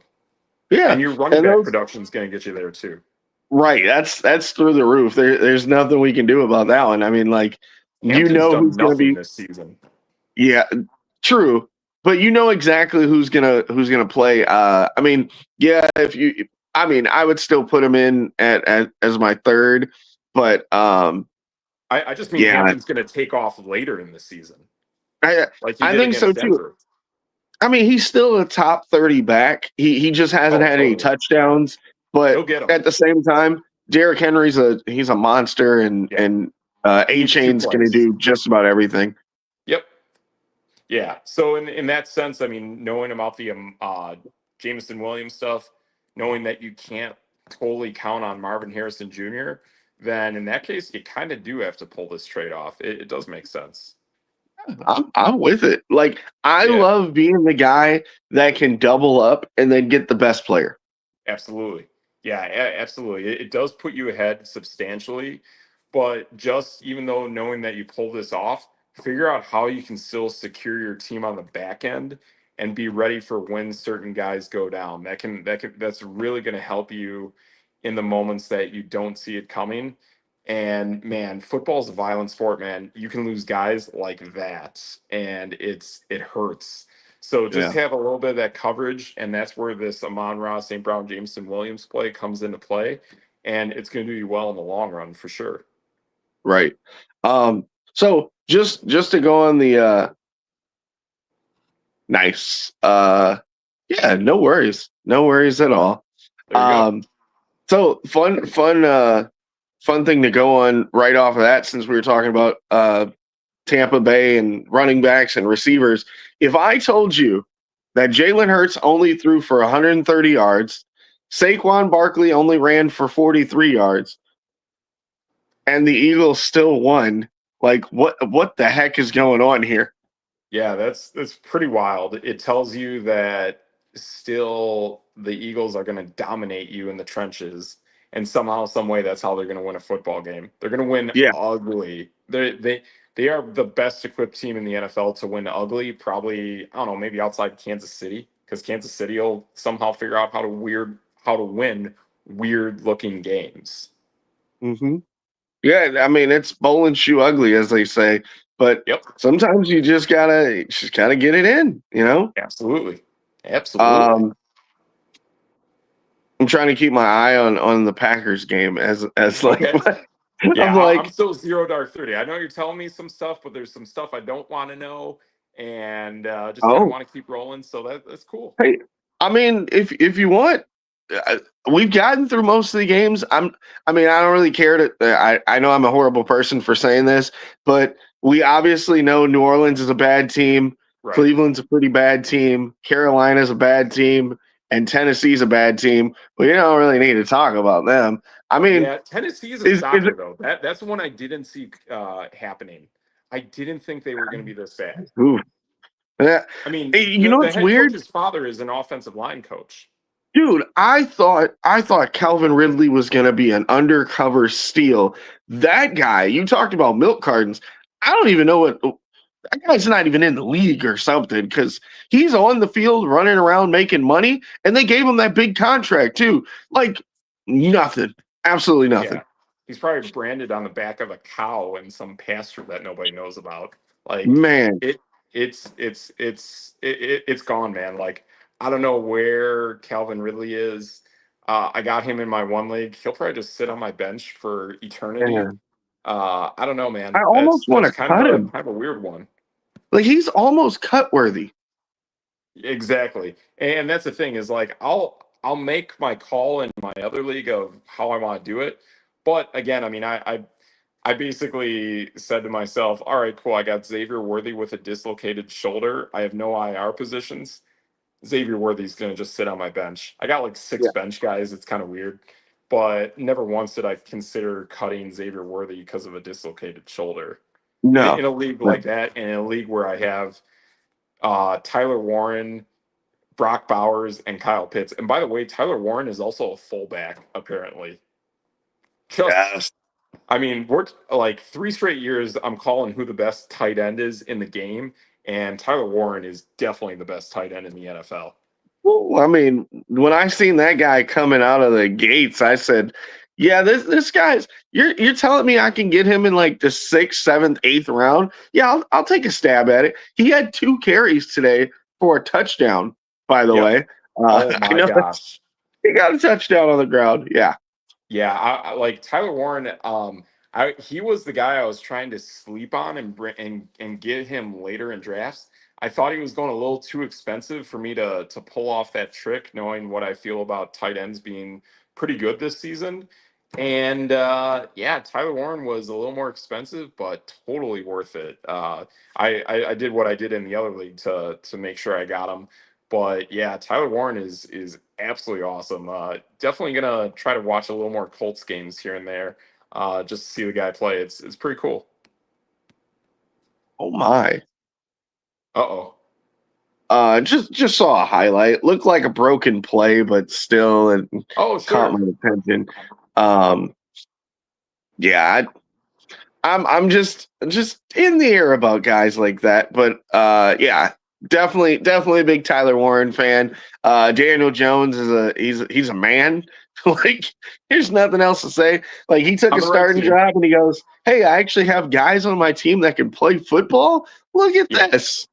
yeah. and your running And back those production is going to get you there too. right. That's through the roof. There's nothing we can do about that one. I mean, like you Hampton's know done who's gonna nothing be. this season. Yeah, true. But you know exactly who's gonna play. I mean, yeah. If you, I mean, I would still put him in at as my third. But I just mean yeah, Hampton's going to take off later in the season, I like he I did think so against too. Denver. I mean, he's still a top 30 back. He just hasn't Oh, had any totally. touchdowns. He'll But get him. at the same time, Derrick Henry's he's a monster, and Yeah, he A needs two Chain's going to plays. do just about everything. Yep. Yeah. So in that sense, I mean, knowing about the Jameson Williams stuff, knowing that you can't totally count on Marvin Harrison Jr., then in that case, you kind of do have to pull this trade off. It does make sense. I'm with it. Like I Yeah. love being the guy that can double up and then get the best player. Absolutely. Yeah, absolutely. It does put you ahead substantially, but just even though knowing that you pull this off, figure out how you can still secure your team on the back end and be ready for when certain guys go down. That's really going to help you in the moments that you don't see it coming. And man, football's a violent sport, man. You can lose guys like that, and it hurts. So just Yeah, have a little bit of that coverage, and that's where this Amon Ra, St. Brown, Jameson Williams play comes into play, and it's going to do you well in the long run for sure. right. So just to go on the nice. Yeah, no worries. No worries at all. There you go. Um so fun thing to go on right off of that since we were talking about Tampa Bay and running backs and receivers. If I told you that Jalen Hurts only threw for 130 yards, Saquon Barkley only ran for 43 yards, and the Eagles still won, like what the heck is going on here? Yeah, that's pretty wild. It tells you that still the Eagles are going to dominate you in the trenches, and somehow, some way, that's how they're going to win a football game. They're going to win Yeah. ugly. They are the best equipped team in the NFL to win ugly. Probably, I don't know, maybe outside Kansas City, because Kansas City will somehow figure out how to win weird looking games. Hmm. Yeah, I mean it's bowl and shoe ugly, as they say, but Yep, sometimes you just gotta get it in. absolutely, absolutely. Um, I'm trying to keep my eye on the Packers game as like Okay. I'm Yeah, I'm like, still zero dark 30. I know you're telling me some stuff, but there's some stuff I don't want to know, and just kind of oh, want to keep rolling. So that's cool. hey, I mean if you want, we've gotten through most of the games. I mean, I don't really care to. I know I'm a horrible person for saying this, but we obviously know New Orleans is a bad team. Right. Cleveland's a pretty bad team. Carolina's a bad team, and Tennessee's a bad team. We don't really need to talk about them. I mean, Yeah, Tennessee is a is it? shocker though. That's the one I didn't see happening. I didn't think they were going to be this bad. Ooh, yeah. I mean, You know the what's head weird? coach's father is an offensive line coach. Dude, I thought Calvin Ridley was gonna be an undercover steal. That guy, you talked about milk cartons. I don't even know what that guy's not even in the league or something because he's on the field running around making money, and they gave him that big contract too. Like nothing, absolutely nothing. Yeah, he's probably branded on the back of a cow in some pasture that nobody knows about. Like Man, it, it's gone, man. Like I don't know where Calvin Ridley is. I got him in my one league. He'll probably just sit on my bench for eternity. man, I don't know, man. I That's almost want that's to cut him. kind of a weird one. Like he's almost cut worthy. Exactly. And that's the thing is like I'll make my call in my other league of how I want to do it. But again, I mean I basically said to myself, all right, cool, I got Xavier Worthy with a dislocated shoulder. I have no IR positions. Xavier Worthy's gonna just sit on my bench. I got like six Yeah. bench guys. It's kind of weird. But never once did I consider cutting Xavier Worthy because of a dislocated shoulder. In No. a league No. like that, and in a league where I have Tyler Warren, Brock Bowers, and Kyle Pitts. And by the way, Tyler Warren is also a fullback, apparently. Just, Yes. I mean, we're like 3 straight years. I'm calling who the best tight end is in the game, and Tyler Warren is definitely the best tight end in the NFL. Well, I mean, when I seen that guy coming out of the gates, I said, "Yeah, this guy's. You're telling me I can get him in like the sixth, seventh, eighth round? Yeah, I'll take a stab at it." He had 2 carries today for a touchdown. By the Yep. way, Oh I my know that gosh. he got a touchdown on the ground. Yeah, Yeah, I like Tyler Warren. He was the guy I was trying to sleep on and bring and get him later in drafts. I thought he was going a little too expensive for me to pull off that trick, knowing what I feel about tight ends being pretty good this season. And yeah, Tyler Warren was a little more expensive, but totally worth it. I did what I did in the other league to make sure I got him. But yeah, Tyler Warren is absolutely awesome. Definitely gonna try to watch a little more Colts games here and there, just to see the guy play. It's pretty cool. oh my. Uh-oh. Just saw a highlight. Looked like a broken play, but still, it Oh, caught sure. my attention. Um, yeah, I'm just in the air about guys like that. But yeah, definitely a big Tyler Warren fan. Daniel Jones is he's a man. Like there's nothing else to say. Like he took On a the right starting team. job and he goes, "Hey, I actually have guys on my team that can play football. Look at Yeah. this."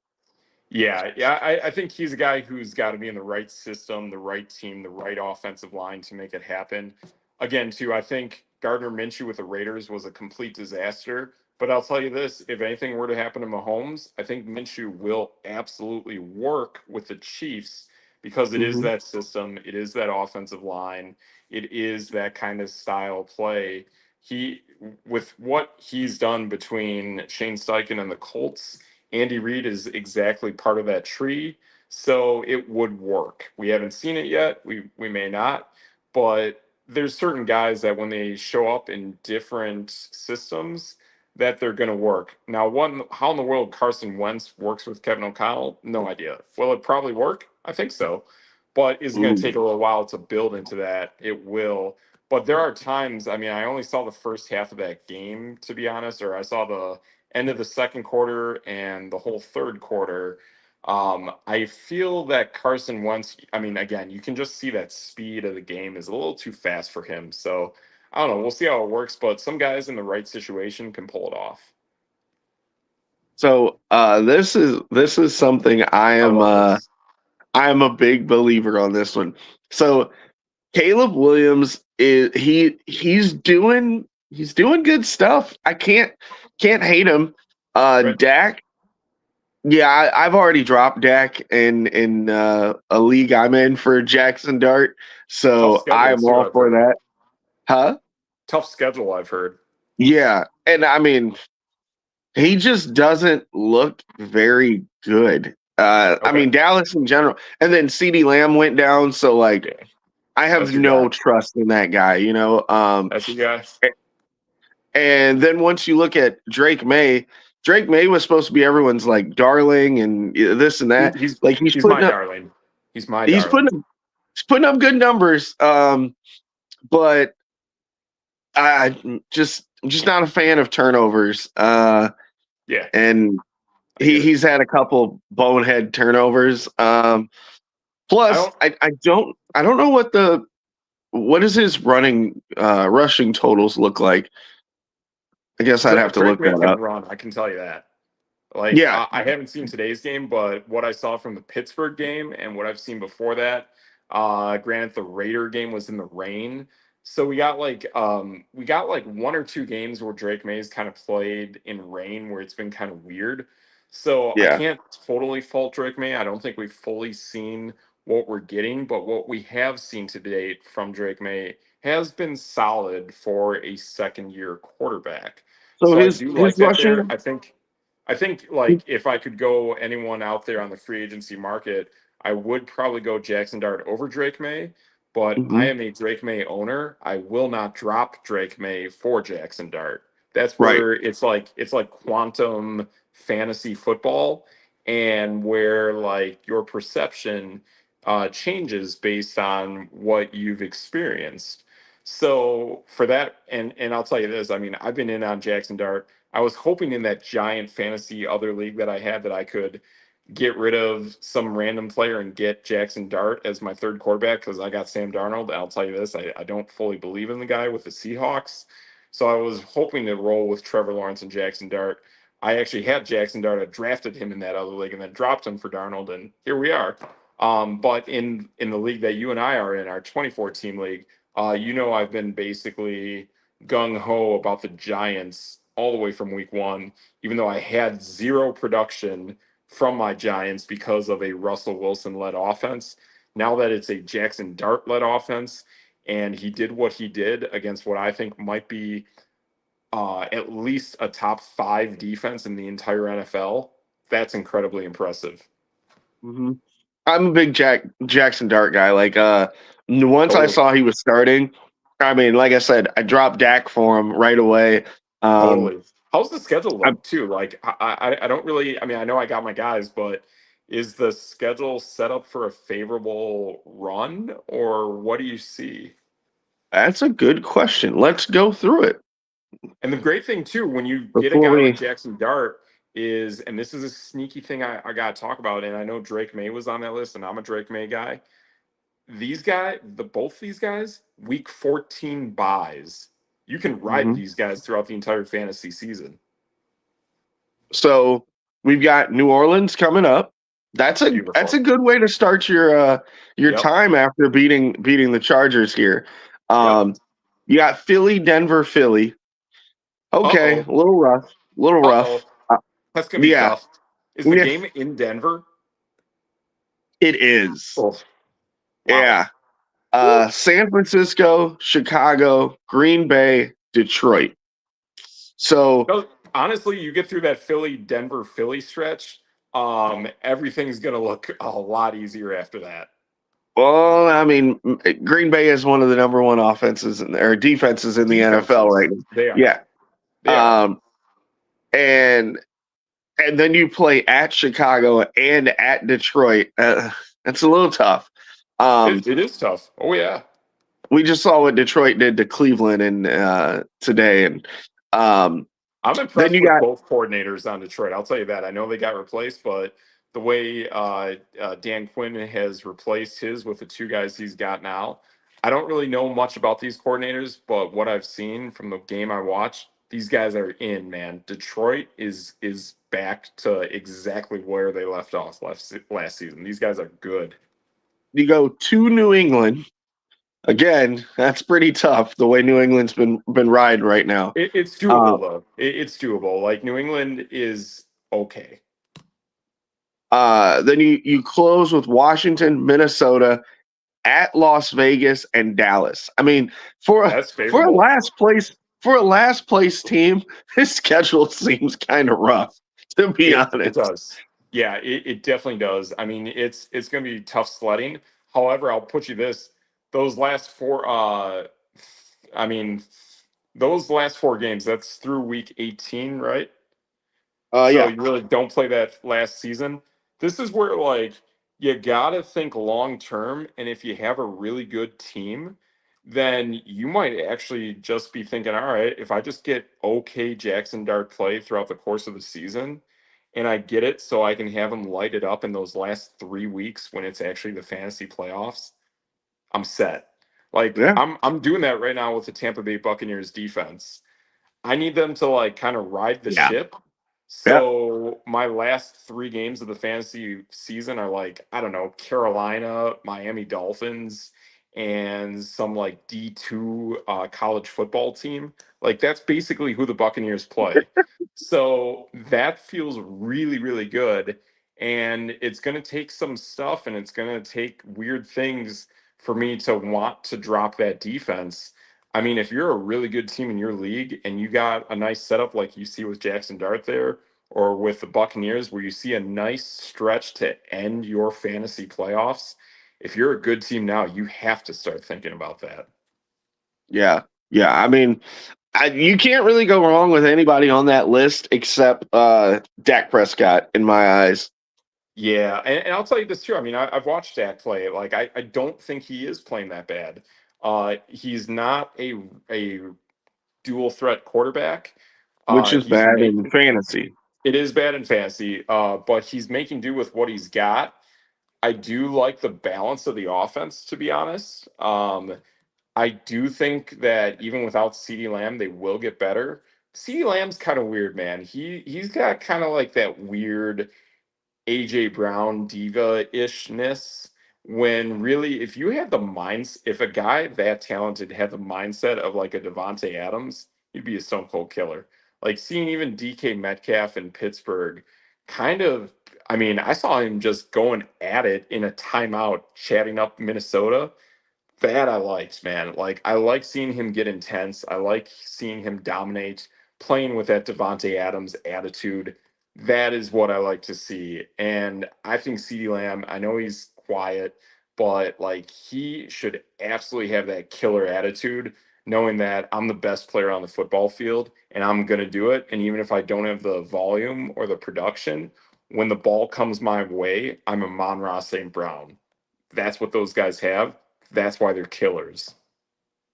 Yeah. I think he's a guy who's got to be in the right system, the right team, the right offensive line to make it happen. Again, too, I think Gardner Minshew with the Raiders was a complete disaster. But I'll tell you this, if anything were to happen to Mahomes, I think Minshew will absolutely work with the Chiefs because it is Mhm. that system, it is that offensive line, it is that kind of style play. He with what he's done between Shane Steichen and the Colts, Andy Reid is exactly part of that tree, so it would work. We haven't seen it yet. We may not, but there's certain guys that when they show up in different systems that they're going to work. Now, one how in the world Carson Wentz works with Kevin O'Connell? No idea. Will it probably work? I think so. But is it going to take a Ooh. little while to build into that? It will. But there are times, I mean, I only saw the first half of that game, to be honest, or I saw the end of the second quarter and the whole third quarter. I feel that Carson Wentz, I mean, again, you can just see that speed of the game is a little too fast for him. So I don't know. We'll see how it works, but some guys in the right situation can pull it off. So this is something I love this. I am a big believer on this one. So Caleb Williams he's doing good stuff. I can't hate him. Right. Dak Yeah, I've already dropped Dak in a league I'm in for Jackson Dart, Tough so schedule I'm too, all I've for heard. that. Huh? Tough schedule, I've heard. Yeah, and I mean, he just doesn't look very good. I Okay. mean, Dallas in general, and then CeeDee Lamb went down, so like Yeah. I have That's your guy. no trust in that guy, you know. That's your guy. And then once you look at Drake May was supposed to be everyone's like darling and this and He, that. he's Like he's my darling. He's my he's putting darling. up, he's putting up good numbers. But I'm just not a fan of turnovers. Yeah, And I get it. he's had a couple bonehead turnovers. I Plus, don't. I don't know what does his rushing totals look like. I guess I'd have to Drake look May that can up. run. I can tell you that. Like Yeah, I haven't seen today's game, but what I saw from the Pittsburgh game and what I've seen before that, granted the Raider game was in the rain. So we got like one or two games where Drake May's kind of played in rain where it's been kind of weird. So I yeah. can't totally fault Drake May. I don't think we've fully seen what we're getting, but what we have seen to date from Drake May has been solid for a second year quarterback. So So I do his like that there. rushing. I think like if I could go anyone out there on the free agency market, I would probably go Jackson Dart over Drake May. But I Mhm. am a Drake May owner. I will not drop Drake May for Jackson Dart. That's Right. where it's like quantum fantasy football, and where like your perception changes based on what you've experienced. So for that, and I'll tell you this, I mean, I've been in on Jackson Dart. I was hoping in that giant fantasy other league that I had that I could get rid of some random player and get Jackson Dart as my third quarterback because I got Sam Darnold. And I'll tell you this, I don't fully believe in the guy with the Seahawks. So I was hoping to roll with Trevor Lawrence and Jackson Dart. I actually had Jackson Dart. I drafted him in that other league and then dropped him for Darnold, and here we are. But in the league that you and I are in, our 24 team league, I've been basically gung ho about the Giants all the way from week one, even though I had zero production from my Giants because of a Russell Wilson led offense. Now that it's a Jackson Dart led offense, and he did what he did against what I think might be at least a top five defense in the entire NFL, that's incredibly impressive. Mhm. I'm a big Jackson Dart guy. Like once I Totally. saw he was starting, I mean, like I said, I dropped Dak for him right away. Um Totally. How's the schedule I, look too? Like I don't really. I mean, I know I got my guys, but is the schedule set up for a favorable run, or what do you see? that's a good question. Let's go through it And the great thing too, when you get a before guy like we. Jackson Dart, is, and this is a sneaky thing I got to talk about, and I know Drake May was on that list, and I'm a Drake May guy. Both these guys, week 14 buys. You can ride Mhm. these guys throughout the entire fantasy season. So we've got New Orleans coming up. That's Beautiful. a good way to start your Yep. time after beating the Chargers here. Yep. Um, you got Philly, Denver, Philly. Uh Okay, oh. a little rough, a little Uh oh. rough. That's gonna be Yeah, tough. Is the yeah, game in Denver? it is. Oh, wow. Yeah. Woo. San Francisco, Chicago, Green Bay, Detroit. So, No, honestly, you get through that Philly, Denver, Philly stretch. Everything's gonna look a lot easier after that. well, I mean, Green Bay is one of the number one offenses or defenses in the NFL right Defenses, now. they are. Yeah. They are. Um, and then you play at Chicago and at Detroit. That's a little tough. It, Um, it is tough. Oh yeah. we just saw what Detroit did to Cleveland and today, and um, I'm then impressed you with got both coordinators on Detroit. I'll tell you that. I know they got replaced, but the way Dan Quinn has replaced his with the two guys he's got now, I don't really know much about these coordinators, but what I've seen from the game I watched, these guys are in, man. Detroit is back to exactly where they left off last season. These guys are good. you go to New England again. That's pretty tough. The way New England's been riding right now. It's Uh, doable though. It's doable. Like New England is okay. Then you close with Washington, Minnesota, at Las Vegas, and Dallas. I mean, for a That's for a favorable. last place for a last place team, this schedule seems kind of rough, to be It honest. does. Yeah, it definitely does. I mean, it's going to be tough sledding. However, I'll put you this: those last four. I mean, those last four games. That's through week 18, right? So Yeah, you really don't play that last season. This is where like you gotta think long term, and if you have a really good team, then you might actually just be thinking, all right, if I just get okay Jackson Dart play throughout the course of the season, and I get it so I can have him light it up in those last 3 weeks when it's actually the fantasy playoffs, I'm set. Like yeah, I'm doing that right now with the Tampa Bay Buccaneers defense. I need them to like kind of ride the yeah, ship. yeah. So my last 3 games of the fantasy season are like, I don't know, Carolina, Miami Dolphins, and some like D2 college football team. Like that's basically who the Buccaneers play. So that feels really, really good. And it's going to take some stuff and it's going to take weird things for me to want to drop that defense. I mean, if you're a really good team in your league and you got a nice setup like you see with Jackson Dart there, or with the Buccaneers, where you see a nice stretch to end your fantasy playoffs, if you're a good team now, you have to start thinking about that. Yeah, yeah. I mean, you can't really go wrong with anybody on that list except Dak Prescott, in my eyes. Yeah, and I'll tell you this too. I mean, I've watched Dak play. Like, I don't think he is playing that bad. He's not a dual threat quarterback. Which is He's bad in making fantasy. it is bad in fantasy, but he's making do with what he's got. I do like the balance of the offense, to be honest. I do think that even without CeeDee Lamb, they will get better. CeeDee Lamb's kind of weird, man. He's got kind of like that weird AJ Brown diva ishness. When really, if you had the minds, if a guy that talented had the mindset of like a Devonte Adams, he'd be a stone cold killer. Like seeing even DK Metcalf in Pittsburgh, kind of. I mean, I saw him just going at it in a timeout, chatting up Minnesota. That I liked, man. Like I like seeing him get intense. I like seeing him dominate, playing with that Devonte Adams attitude. That is what I like to see. And I think CeeDee Lamb, I know he's quiet, but like he should absolutely have that killer attitude, knowing that I'm the best player on the football field and I'm gonna do it. And even if I don't have the volume or the production, when the ball comes my way, I'm a Mon-Ra St. Brown. That's what those guys have. That's why they're killers.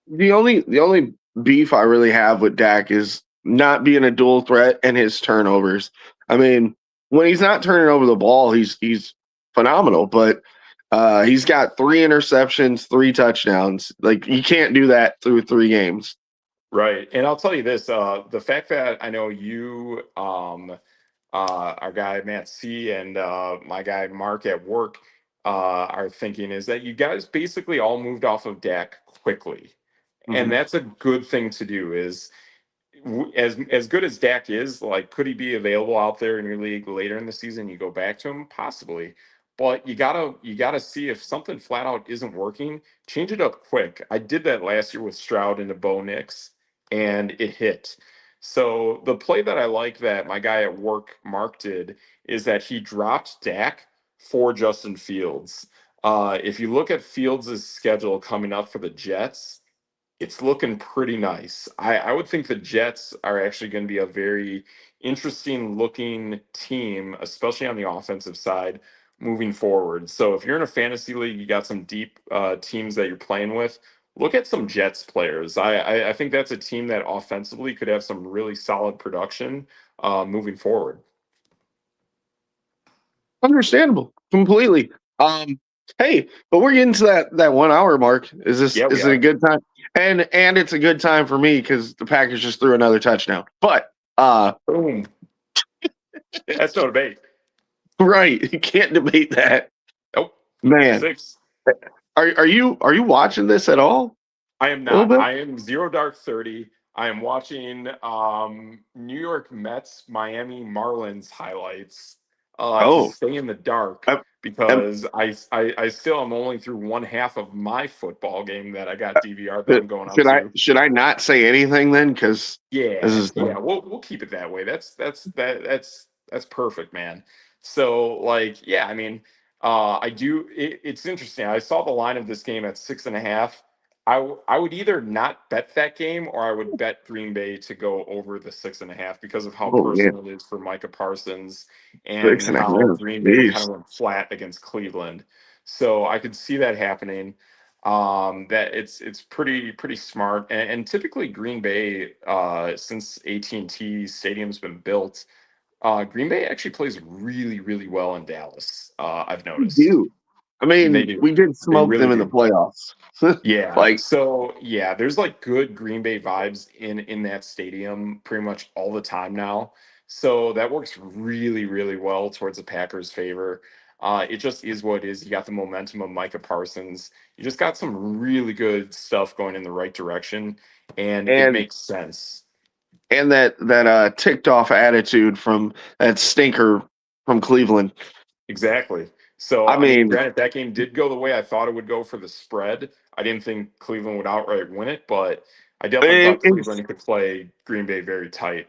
The only beef I really have with Dak is not being a dual threat and his turnovers. I mean, when he's not turning over the ball, he's phenomenal, but he's got 3 interceptions, 3 touchdowns. Like you can't do that through 3 games. Right. And I'll tell you this, the fact that I know you, our guy Matt C and my guy Mark at work are thinking is that you guys basically all moved off of Dak quickly. And Mhm. that's a good thing to do is as good as Dak is, like, could he be available out there in your league later in the season? You go back to him, possibly, but you gotta see if something flat out isn't working, change it up quick. I did that last year with Stroud and Bo Nix, and it hit. So the play that I like that my guy at work Mark did is that he dropped Dak for Justin Fields. If you look at Fields' schedule coming up for the Jets, it's looking pretty nice. I would think the Jets are actually going to be a very interesting looking team, especially on the offensive side moving forward. So if you're in a fantasy league, you got some deep teams that you're playing with. Look at some Jets players. I think that's a team that offensively could have some really solid production moving forward. Understandable, completely. Hey, but we're getting to that 1 hour mark. Yeah, we Is it a are. good time? And it's a good time for me because the Packers just threw another touchdown. But Boom. That's no debate. right, you can't debate that. Nope. Man, 6. are you watching this at all? I am A little not. bit? I am zero dark 30. I am watching New York Mets Miami Marlins highlights to Oh, stay in the dark I, I, because I still am only through one half of my football game that I got DVR that I'm going out to. should I not say anything then? Because this Yeah, is yeah, we'll keep it that way. That's perfect, man. So like, yeah, I mean, it's interesting. I saw the line of this game at 6.5. I would either not bet that game or I would bet Green Bay to go over the 6.5 because of how oh yeah, personal it is for Micah Parsons and six and a how half. Green Bay kind Jeez. of went flat against Cleveland. So I could see that happening. That it's pretty smart, and typically Green Bay, since AT&T Stadium's been built, Green Bay actually plays really well in Dallas. I've We noticed. do. I They mean, do. we did They smoke really them in the do. playoffs. Yeah. Like, So yeah, there's like good Green Bay vibes in that stadium pretty much all the time now. So that works really well towards the Packers' favor. It just is what it is. You got the momentum of Micah Parsons. You just got some really good stuff going in the right direction, and it and makes sense. that ticked off attitude from that stinker from Cleveland. Exactly. So, I I mean, mean, granted, that game did go the way I thought it would go for the spread. I didn't think Cleveland would outright win it, but I definitely thought it's Cleveland could play Green Bay very tight.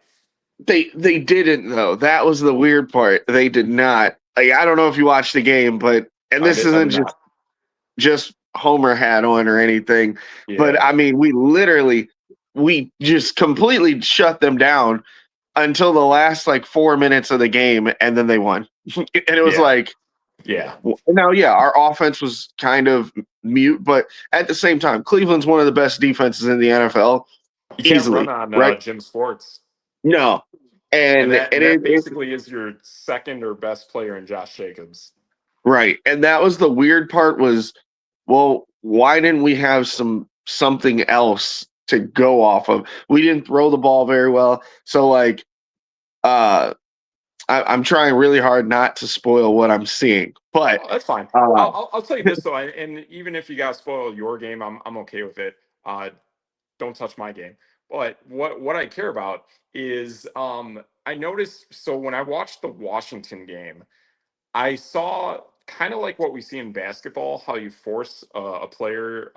they didn't though. That was the weird part. They did not. Like, I don't know if you watched the game, but and this I isn't did not. just Homer hat on or anything, but Yeah, I mean, we just completely shut them down until the last like 4 minutes of the game, and then they won. And it was yeah, like, yeah. now, yeah, our offense was kind of mute, but at the same time, Cleveland's one of the best defenses in the NFL, You can't run easily, on right? Jim Sports, No, and and that basically is your second or best player in Josh Jacobs. right, and that was the weird part was, well, why didn't we have something else to go off of? We didn't throw the ball very well, so like, uh, I'm trying really hard not to spoil what I'm seeing, but Oh, that's fine. uh, I'll tell you this though, and even if you guys spoil your game, I'm okay with it. Don't touch my game. But what I care about is I noticed so when I watched the Washington game, I saw kind of like what we see in basketball, how you force a player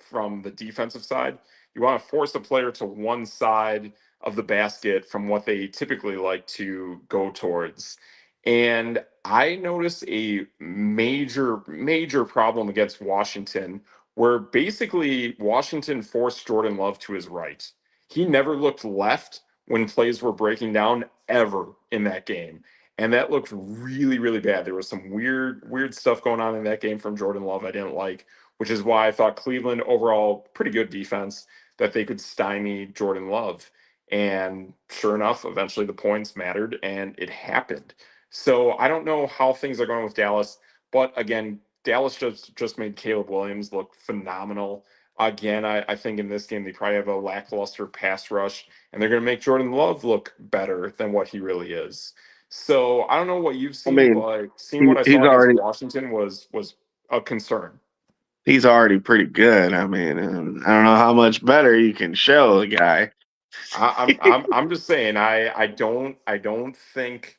from the defensive side. You want to force a player to one side of the basket from what they typically like to go towards. And I noticed a major problem against Washington, where basically Washington forced Jordan Love to his right. He never looked left when plays were breaking down ever in that game, and that looked really bad. There was some weird stuff going on in that game from Jordan Love I didn't like, which is why I thought Cleveland overall pretty good defense that they could stymie Jordan Love. And sure enough, eventually the points mattered and it happened. So I don't know how things are going with Dallas, but again, Dallas just made Caleb Williams look phenomenal. Again, I think in this game they probably have a lackluster pass rush, and they're going to make Jordan Love look better than what he really is. So I don't know what you've I seen, mean, but seeing what I he's saw against already Washington was a concern. pretty good. I mean, I don't know how much better you can show the guy. I'm just saying I don't think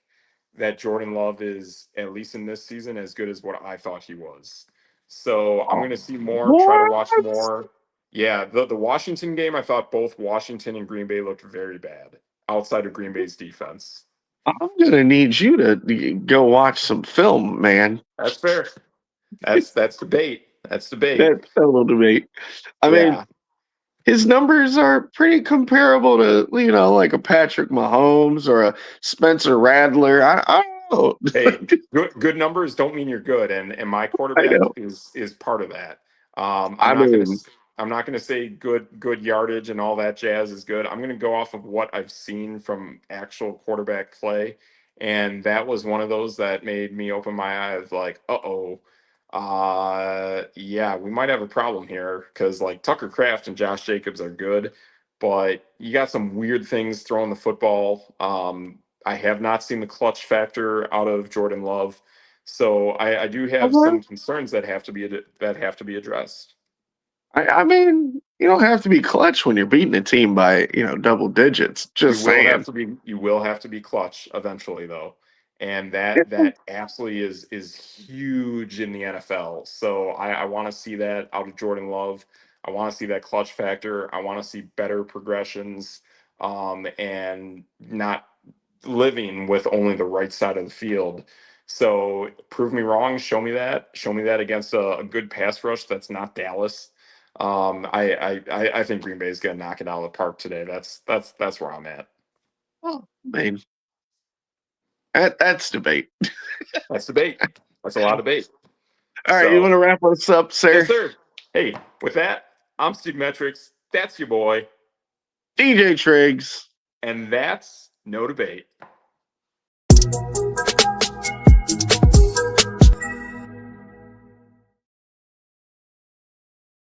that Jordan Love is, at least in this season, as good as what I thought he was. So I'm gonna see more, try to What? watch more. Yeah, the Washington game, I thought both Washington and Green Bay looked very bad outside of Green Bay's defense. I'm gonna need you to go watch some film, man. That's fair. That's debate. That's debate. That total debate. I mean, Yeah. his numbers are pretty comparable to like a Patrick Mahomes or a Spencer Radler. I don't Hey, know. good numbers don't mean you're good, and my I quarterback know. is part of that. I mean, I'm not gonna say good yardage and all that jazz is good. I'm gonna go off of what I've seen from actual quarterback play, and that was one of those that made me open my eyes like, uh-oh, yeah, we might have a problem here because like Tucker Kraft and Josh Jacobs are good, but you got some weird things throwing the football. I have not seen the clutch factor out of Jordan Love, so I do have some concerns that have to be addressed. I mean, you don't have to be clutch when you're beating a team by double digits. Just saying. You will have to be clutch eventually, though, and that absolutely is huge in the NFL. So I want to see that out of Jordan Love. I want to see that clutch factor. I want to see better progressions, and not living with only the right side of the field. So prove me wrong. Show me that. Show me that against a good pass rush that's not Dallas. I think Green Bay is going to knock it out of the park today. That's where I'm at. Well, I mean, that's debate. That's debate. That's a lot of debate. All right, you So want to wrap us up, yes, sir? sir. Hey, with that, I'm Steve Metrics. That's your boy, DJ Triggs. and that's no debate.